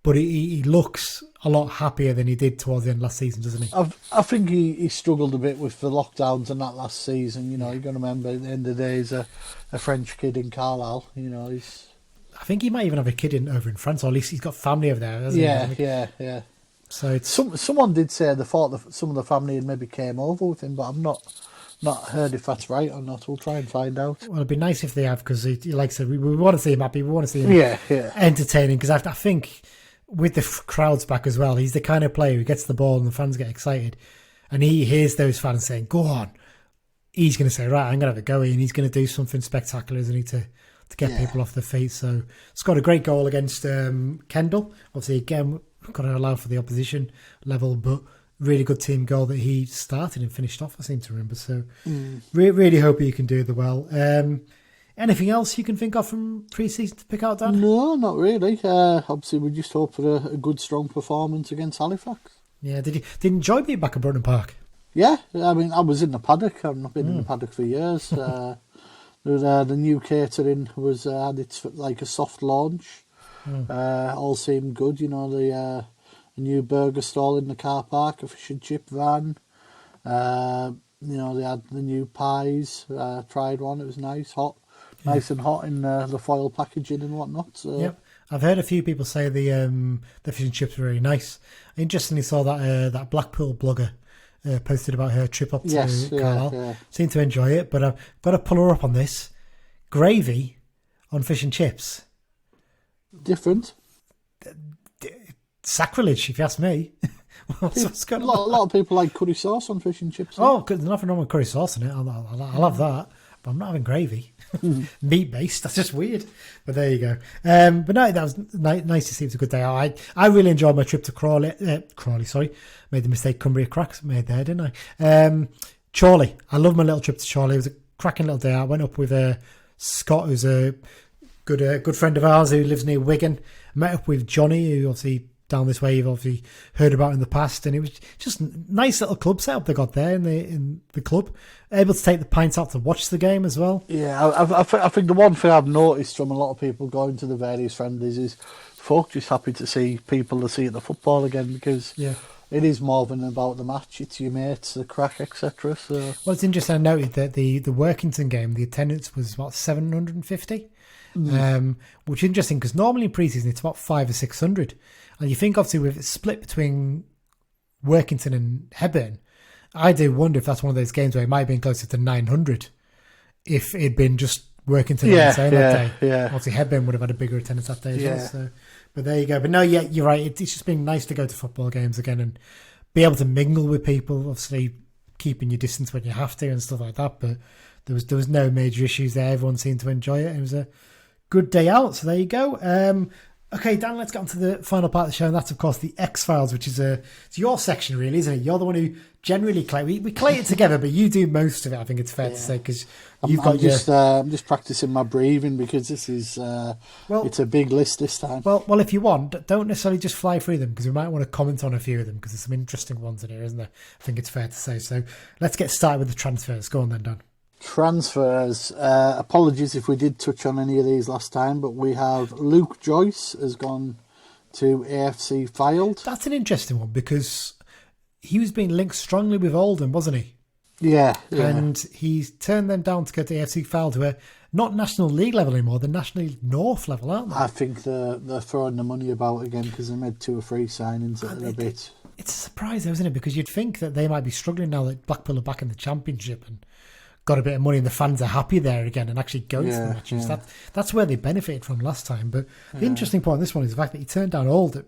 but he looks a lot happier than he did towards the end of last season, doesn't he? I think he struggled a bit with the lockdowns and that last season. You've got to remember, at the end of the day, he's a French kid in Carlisle. I think he might even have a kid over in France, or at least he's got family over there, hasn't he? Yeah. So it's... someone did say they thought that some of the family had maybe came over with him, but I've not heard if that's right or not. We'll try and find out. Well, it'd be nice if they have, because like I said, we want to see him happy. We want to see him entertaining, because I think with the crowds back as well, he's the kind of player who gets the ball and the fans get excited, and he hears those fans saying, "Go on." He's going to say, "Right, I'm going to have a go," and he's going to do something spectacular, isn't he, to get people off their feet. So scored a great goal against Kendall. Obviously, again, got to allow for the opposition level, but really good team goal that he started and finished off, I seem to remember. So really hope he can do the well. Anything else you can think of from pre-season to pick out, Dan? No, not really. Obviously, we just hope for a good, strong performance against Halifax. Yeah, did you enjoy being back at Brunton Park? Yeah, I mean, I was in the paddock. I've not been in the paddock for years. The new catering had its like a soft launch. All seemed good. The new burger stall in the car park, a fish and chip van. They had the new pies. Tried one. It was nice, nice and hot in the foil packaging and whatnot. So. Yep. I've heard a few people say the fish and chips were really nice. I interestingly saw that Blackpool blogger posted about her trip up to Carlisle. Yeah. Seemed to enjoy it, but I've got to pull her up on this. Gravy on fish and chips. Different. Sacrilege, if you ask me. A lot of people like curry sauce on fish and chips. Oh, there's nothing wrong with curry sauce in it. I'll have that. But I'm not having gravy. Meat based. That's just weird. But there you go. But no, that was nice to see. It was a good day out. I really enjoyed my trip to Crawley. Made the mistake Cumbria Cracks made there, didn't I? Chorley. I love my little trip to Chorley. It was a cracking little day out. I went up with Scott, who's a good friend of ours who lives near Wigan. Met up with Johnny, who obviously down this way you've obviously heard about in the past, and it was just a nice little club setup they got there in the club. Able to take the pints out to watch the game as well. Yeah, I think the one thing I've noticed from a lot of people going to the various friendlies is folk just happy to see people to see the football again, because it is more than about the match. It's your mates, the crack, etc. So. Well, it's interesting. I noted that the Workington game, the attendance was about 750. Which is interesting because normally in pre-season it's about 500 or 600, and you think obviously with it split between Workington and Hebburn, I do wonder if that's one of those games where it might have been closer to 900 if it'd been just Workington on its own that day. Obviously Hebburn would have had a bigger attendance that day as well. So, but there you go. But no, you're right. It's just been nice to go to football games again and be able to mingle with people. Obviously keeping your distance when you have to and stuff like that. But there was no major issues there. Everyone seemed to enjoy it. It was a good day out, so there you go. Okay, Dan, let's get on to the final part of the show, and that's, of course, the X-Files, which is it's your section, really, isn't it? You're the one who generally we collate it together, but you do most of it, I think it's fair to say, because I'm just practicing my breathing, because this is it's a big list this time. Well, if you want, don't necessarily just fly through them, because we might want to comment on a few of them, because there's some interesting ones in here, isn't there? I think it's fair to say. So let's get started with the transfers. Go on then, Dan. Transfers. Apologies if we did touch on any of these last time, but we have Luke Joyce has gone to AFC Fylde. That's an interesting one because he was being linked strongly with Oldham, wasn't he? Yeah. And he's turned them down to go to AFC Fylde, who are not National League level anymore, they're National North level, aren't they? I think they're throwing the money about again because they made 2 or 3 signings that are a bit. It's a surprise, though, isn't it? Because you'd think that they might be struggling now that Blackpool are back in the Championship and got a bit of money and the fans are happy there again and actually going to the matches. That's where they benefited from last time. But the interesting point on this one is the fact that he turned down Oldham.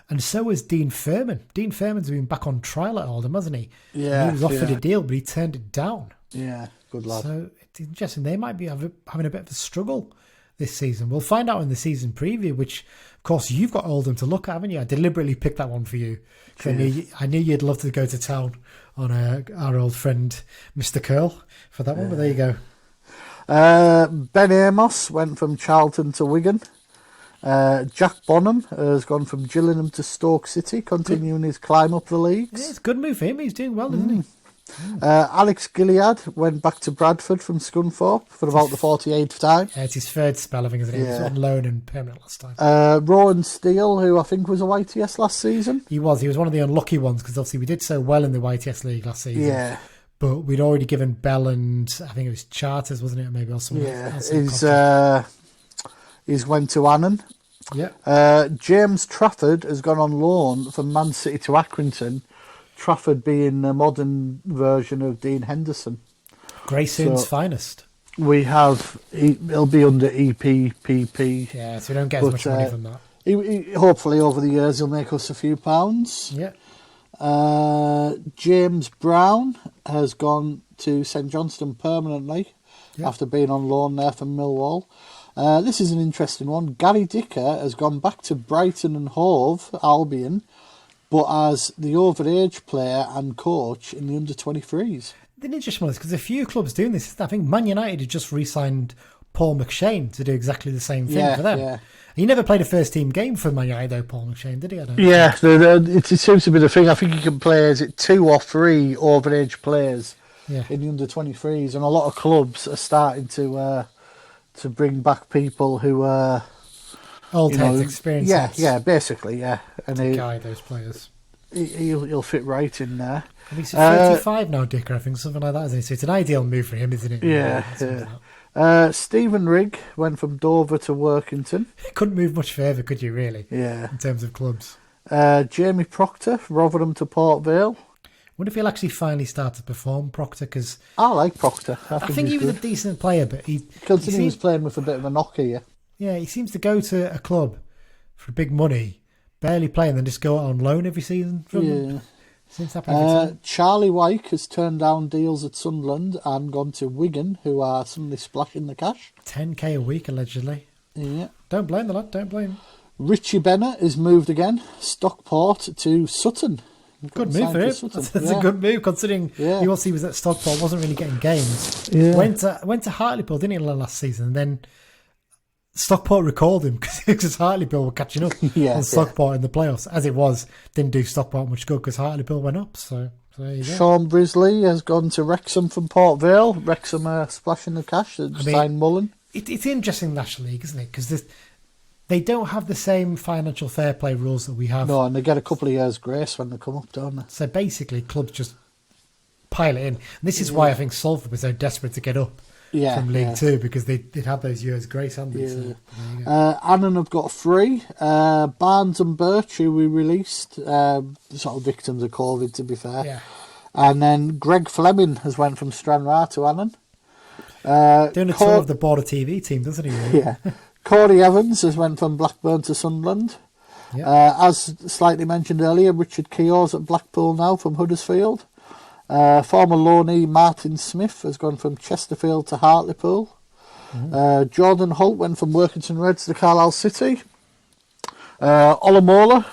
And so has Dean Furman. Dean Furman's been back on trial at Oldham, hasn't he? Yeah. And he was offered a deal, but he turned it down. Yeah, good lad. So it's interesting. They might be having a bit of a struggle this season. We'll find out in the season preview, which, of course, you've got Oldham to look at, haven't you? I deliberately picked that one for you. I knew you'd love to go to town on our old friend, Mr. Curl, for that one, but there you go. Ben Amos went from Charlton to Wigan. Jack Bonham has gone from Gillingham to Stoke City, continuing his climb up the leagues. Yeah, it's a good move for him. He's doing well, isn't he? Alex Gilliard went back to Bradford from Scunthorpe for about the 48th time. Yeah, it's his third spell, I think, isn't it? He was on loan and permanent last time. Rowan Steele, who I think was a YTS last season. He was one of the unlucky ones because obviously we did so well in the YTS League last season. Yeah. But we'd already given Bell and I think it was Charters, wasn't it? Maybe or something. Yeah, he's went to Annan. Yeah. James Trafford has gone on loan from Man City to Accrington. Trafford being a modern version of Dean Henderson. Grayson's finest. We have, he'll be under EPPP. Yeah, so we don't get as much money from that. He, hopefully over the years he'll make us a few pounds. Yeah. James Brown has gone to St Johnstone permanently after being on loan there from Millwall. This is an interesting one. Gary Dicker has gone back to Brighton and Hove Albion, but as the overage player and coach in the under-23s. The interesting one is because a few clubs doing this. I think Man United had just re-signed Paul McShane to do exactly the same thing for them. Yeah. He never played a first-team game for Man United, though, Paul McShane, did he? It seems to be the thing. I think he can play, is it 2 or 3 overage players in the under-23s, and a lot of clubs are starting to bring back people who are... Old heads, experienced. Yeah, basically, yeah. And to guide those players. He'll fit right in there. And he's 35 now, Dicker, I think, something like that, isn't he? So it's an ideal move for him, isn't it? Yeah. Stephen Rigg went from Dover to Workington. Couldn't move much further, could you, really? Yeah. In terms of clubs. Jamie Proctor, Rotherham to Port Vale. I wonder if he'll actually finally start to perform, Proctor, because... I like Proctor. I think he was a decent player, but he was playing with a bit of a knock here. Yeah, he seems to go to a club for big money, barely play, and then just go out on loan every season from them. Seems to happen Charlie Wyke has turned down deals at Sunderland and gone to Wigan, who are suddenly splashing the cash. 10k a week, allegedly. Yeah. Don't blame the lad, don't blame him. Richie Bennett is moved again, Stockport to Sutton. Good move for him. That's a good move, considering he was at Stockport, wasn't really getting games. Yeah. Went to Hartlepool, didn't he, last season, and then Stockport recalled him because Hartlepool were catching up on Stockport in the playoffs. As it was, didn't do Stockport much good because Hartlepool went up. So there you go. Sean Brisley has gone to Wrexham from Port Vale. Wrexham are splashing the cash. Signed Mullen. It's interesting in the National League, isn't it? Because they don't have the same financial fair play rules that we have. No, and they get a couple of years' grace when they come up, don't they? So basically, clubs just pile it in. And this is why I think Salford was so desperate to get up. From League Two, because they'd had those years' grace, hadn't they? Yeah. So, Annan have got 3. Barnes and Birch, who we released, sort of victims of COVID, to be fair. Yeah. And then Greg Fleming has went from Stranraer to Annan. Doing a tour of the Border TV team, doesn't he? Really? Yeah. Corey Evans has went from Blackburn to Sunderland. Yeah. As slightly mentioned earlier, Richard Keogh's at Blackpool now from Huddersfield. Former loanee Martin Smith has gone from Chesterfield to Hartlepool. Mm-hmm. Jordan Holt went from Workington Reds to Carlisle City. Olamola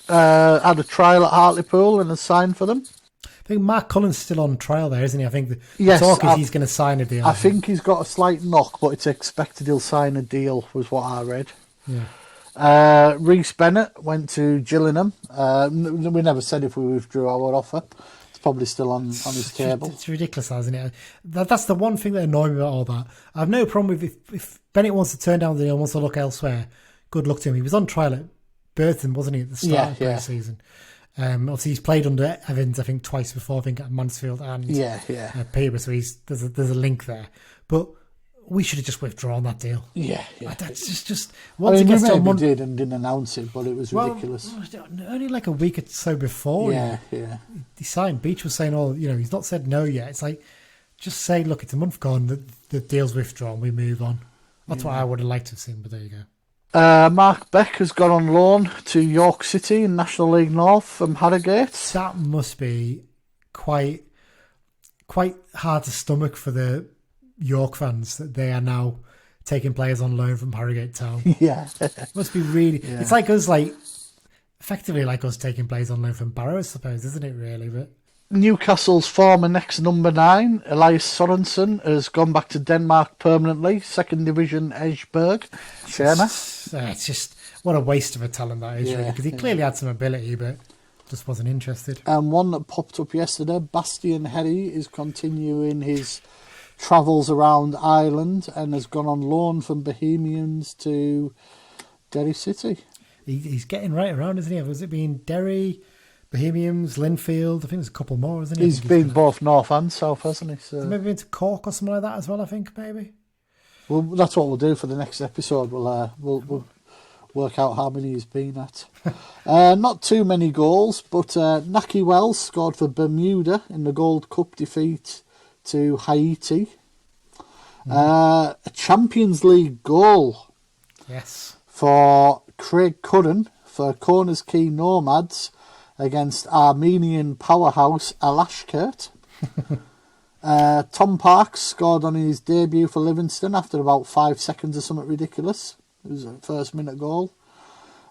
had a trial at Hartlepool and has signed for them. I think Mark Cullen's still on trial there, isn't he? I think the talk is he's going to sign a deal. I think he's got a slight knock, but it's expected he'll sign a deal, was what I read. Yeah. Reece Bennett went to Gillingham. We never said if we withdrew our offer. Probably still on his table. It's ridiculous, isn't it? That's the one thing that annoys me about all that. I have no problem with if Bennett wants to turn down the deal, wants to look elsewhere. Good luck to him. He was on trial at Burton, wasn't he, at the start of the season? Obviously, he's played under Evans, I think, twice before. I think at Mansfield and Peterborough, so there's a link there. But we should have just withdrawn that deal. Yeah. That's just once it gets to maybe did and didn't announce it, but it was ridiculous. Only like a week or so before. Yeah. He signed. Beach was saying, he's not said no yet. It's like, just say, look, it's a month gone. The deal's withdrawn. We move on. That's what I would have liked to have seen, but there you go. Mark Beck has gone on loan to York City in National League North from Harrogate. That must be quite hard to stomach for the York fans that they are now taking players on loan from Harrogate Town. Yeah. Must be really... Yeah. It's like us, effectively like us taking players on loan from Barrow, I suppose, isn't it, really? But Newcastle's former next number 9, Elias Sorensen, has gone back to Denmark permanently, 2nd Division Esbjerg. It's just, what a waste of a talent that is, really, because he clearly had some ability, but just wasn't interested. And one that popped up yesterday, Bastian Herry, is continuing his travels around Ireland and has gone on loan from Bohemians to Derry City. He's getting right around, isn't he? Was it being Derry, Bohemians, Linfield? I think there's a couple more, isn't he? He's been both north and south, hasn't he? So. Maybe been to Cork or something like that as well, I think, maybe. Well, that's what we'll do for the next episode. We'll work out how many he's been at. Not too many goals, but Naki Wells scored for Bermuda in the Gold Cup defeat to Haiti. A Champions League goal. Yes. For Craig Curran for Corners Key Nomads against Armenian powerhouse Alashkert. Tom Parks scored on his debut for Livingston after about 5 seconds or something ridiculous. It was a first-minute goal.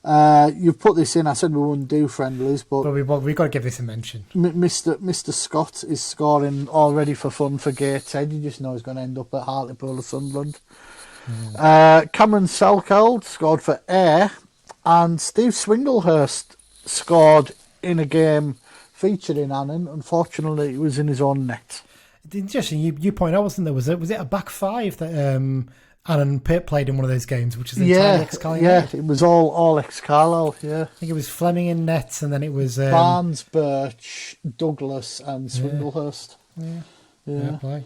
You've put this in. I said we wouldn't do friendlies, but we've got to give this a mention. Mr. Scott is scoring already for fun for Gateshead. You just know he's going to end up at Hartlepool or Sunderland. Cameron Selkeld scored for Ayr, and Steve Swinglehurst scored in a game featuring Annan. Unfortunately, it was in his own net. Interesting. You point out, wasn't there? Was it a back five that Annan Pitt played in one of those games, which is entirely ex-Carlisle? Yeah, it was all ex-Carlisle. Yeah, I think it was Fleming in nets, and then it was Barnes, Birch, Douglas, and Swinglehurst. Yeah.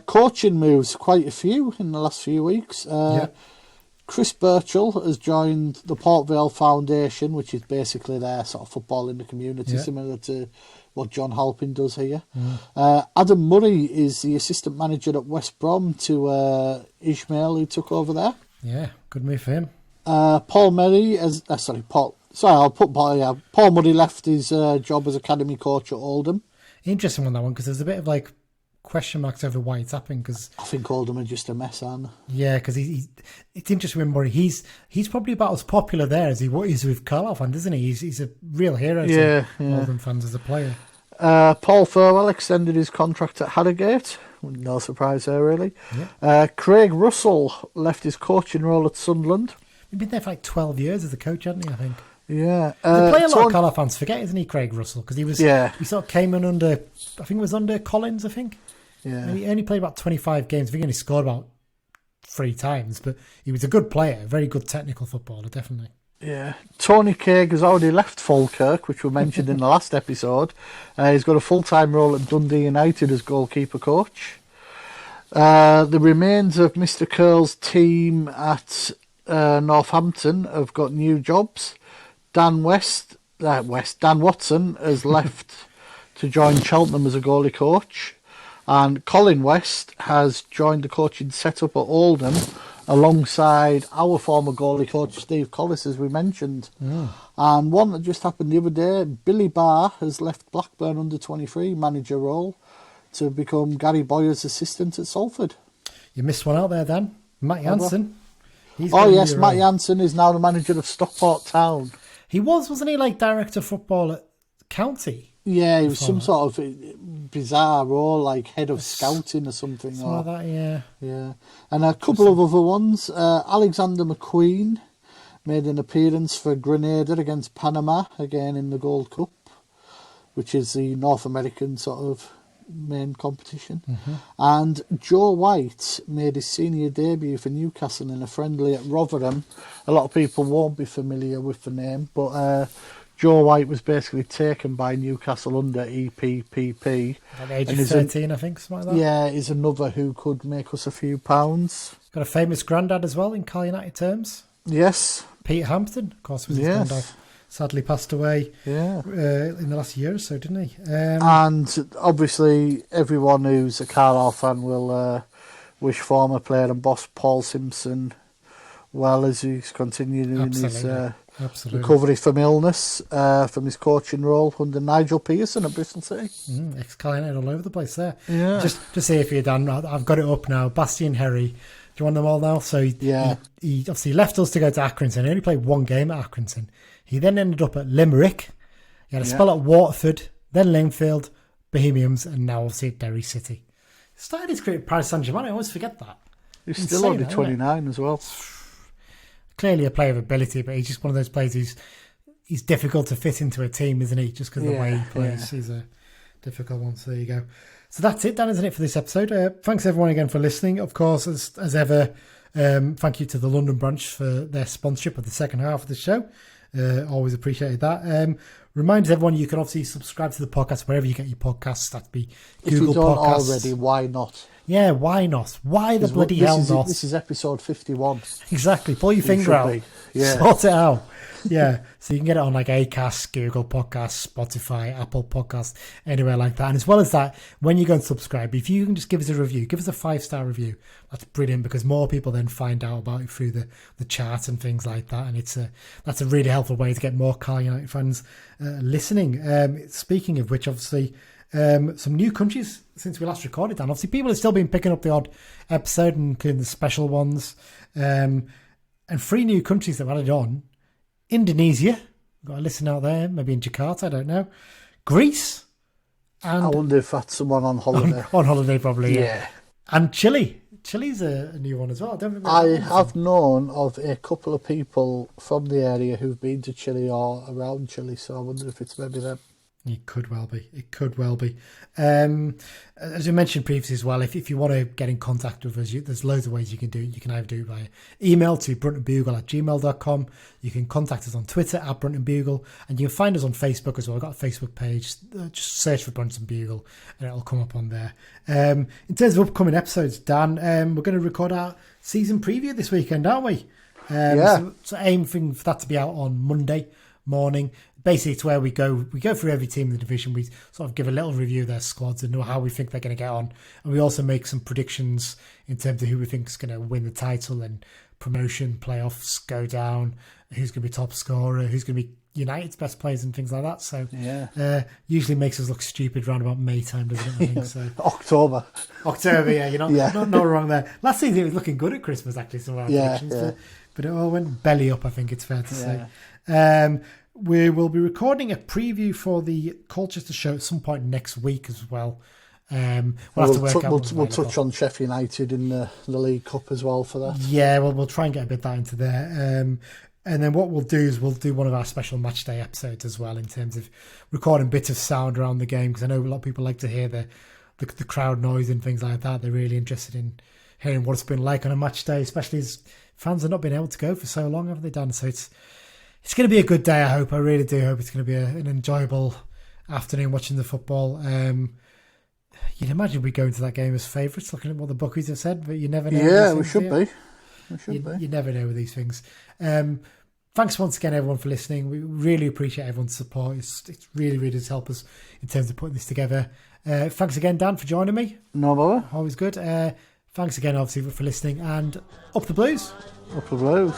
Coaching moves, quite a few in the last few weeks. Chris Birchall has joined the Port Vale Foundation, which is basically their sort of football in the community, similar to what John Halpin does here. Adam Murray is the assistant manager at West Brom to Ishmael, who took over there. Yeah, good move for him. Paul Murray, Paul Murray left his job as academy coach at Oldham. Interesting on that one, because there's a bit of question marks over why it's happened. Cause, I think Oldham are just a mess, aren't they? Yeah, because it's interesting with Murray. He's probably about as popular there as he is with Carlisle fans, isn't he? He's a real hero to Oldham fans as a player. Paul Furwell extended his contract at Harrogate. No surprise there, really. Yeah. Craig Russell left his coaching role at Sunderland. He's been there for 12 years as a coach, hasn't he, I think? Yeah. The player a lot of Carlisle fans forget, isn't he, Craig Russell? Because he sort of came in under, I think it was under Collins, I think. Yeah. And he only played about 25 games. I think he only scored about 3 times, but he was a good player, a very good technical footballer, definitely. Yeah. Tony Craig has already left Falkirk, which we mentioned in the last episode. He's got a full-time role at Dundee United as goalkeeper coach. The remains of Mr. Curl's team at Northampton have got new jobs. Dan Watson has left to join Cheltenham as a goalie coach. And Colin West has joined the coaching setup at Oldham alongside our former goalie coach Steve Collis, as we mentioned. And one that just happened the other day, Billy Barr has left Blackburn under-23 manager role to become Gary Boyer's assistant at Salford. You missed one out there, Dan. Matt Jansen. Matt Jansen is now the manager of Stockport Town. He wasn't he, director of football at County? Yeah, he was some sort of bizarre role, like head of scouting or something. Like that, yeah. Yeah. And a couple of other ones. Alexander McQueen made an appearance for Grenada against Panama, again in the Gold Cup, which is the North American sort of main competition. And Joe White made his senior debut for Newcastle in a friendly at Rotherham. A lot of people won't be familiar with the name, but Joe White was basically taken by Newcastle under EPPP. At the age of 13, I think, something like that. Yeah, is another who could make us a few pounds. Got a famous granddad as well in Cal United terms. Yes. Peter Hampton, of course, was his granddad. Sadly passed away in the last year or so, didn't he? And obviously, everyone who's a Carlisle fan will wish former player and boss Paul Simpson well as he's continuing in his recovery from illness, from his coaching role under Nigel Pearson at Bristol City. Ex-Cal United all over the place there. Yeah. Just to say for you, Dan, I've got it up now. Bastian Herry. Do you want them all now? So he obviously left us to go to Accrington. He only played one game at Accrington. He then ended up at Limerick. He had a spell at Waterford, then Lingfield, Bohemians, and now obviously at Derry City. He started his career at Paris Saint-Germain. I always forget that. He's still only 29 as well. Clearly a player of ability, but he's just one of those players he's difficult to fit into a team, isn't he? Just because of the way he plays. He's a difficult one. So there you go. So that's it, Dan, isn't it, for this episode? Thanks everyone again for listening. Of course, as ever, thank you to the London branch for their sponsorship of the second half of the show. Always appreciated that. Reminds everyone you can obviously subscribe to the podcast wherever you get your podcasts. That'd be Google if you don't Podcasts. Already, why not? Yeah, why not? Why the bloody hell not? This is episode 51. Exactly. Pull your finger out. Yeah. Sort it out. Yeah. So you can get it on like Acast, Google Podcasts, Spotify, Apple Podcasts, anywhere like that. And as well as that, when you go and subscribe, if you can just give us a review, give us a 5-star review. That's brilliant because more people then find out about it through the chat and things like that. And that's a really helpful way to get more Carlisle United fans listening. Speaking of which, obviously, some new countries since we last recorded, and obviously people have still been picking up the odd episode, including the special ones, and 3 new countries that were added on. Indonesia, got a listen out there, maybe in Jakarta, I don't know. Greece, and I wonder if that's someone on holiday. On holiday, probably, yeah. And Chile. Chile's a new one as well. I have known of a couple of people from the area who've been to Chile or around Chile, so I wonder if it's maybe them. It could well be. It could well be. As we mentioned previously as well, if you want to get in contact with us, there's loads of ways you can do it. You can either do it via email to bruntonbugle@gmail.com. You can contact us on Twitter @BruntonBugle, and you can find us on Facebook as well. We've got a Facebook page. Just search for Brunton Bugle and it'll come up on there. In terms of upcoming episodes, Dan, we're going to record our season preview this weekend, aren't we? So aim for that to be out on Monday morning. Basically, it's where we go through every team in the division. We sort of give a little review of their squads and know how we think they're going to get on. And we also make some predictions in terms of who we think is going to win the title and promotion, playoffs, go down, who's going to be top scorer, who's going to be United's best players and things like that. So usually makes us look stupid around about May time, doesn't it? I think so. October, yeah, you're not wrong there. Last season it was looking good at Christmas, actually, some of our predictions. But it all went belly up, I think it's fair to say. We will be recording a preview for the Colchester show at some point next week as well. We'll have to work out. We'll touch on Sheffield United in the League Cup as well for that. Yeah, we'll try and get a bit of that into there. And then what we'll do is we'll do one of our special match day episodes as well in terms of recording bits of sound around the game, because I know a lot of people like to hear the crowd noise and things like that. They're really interested in hearing what it's been like on a match day, especially as fans have not been able to go for so long, haven't they, Dan? So it's going to be a good day, I hope. I really do hope it's going to be an enjoyable afternoon watching the football. You'd imagine we go into that game as favourites, looking at what the bookies have said, but you never know. Yeah, we should be. You never know with these things. Thanks once again, everyone, for listening. We really appreciate everyone's support. It's really, really does help us in terms of putting this together. Thanks again, Dan, for joining me. No bother. Always good. Thanks again, obviously, for listening. And up the Blues. Up the Blues.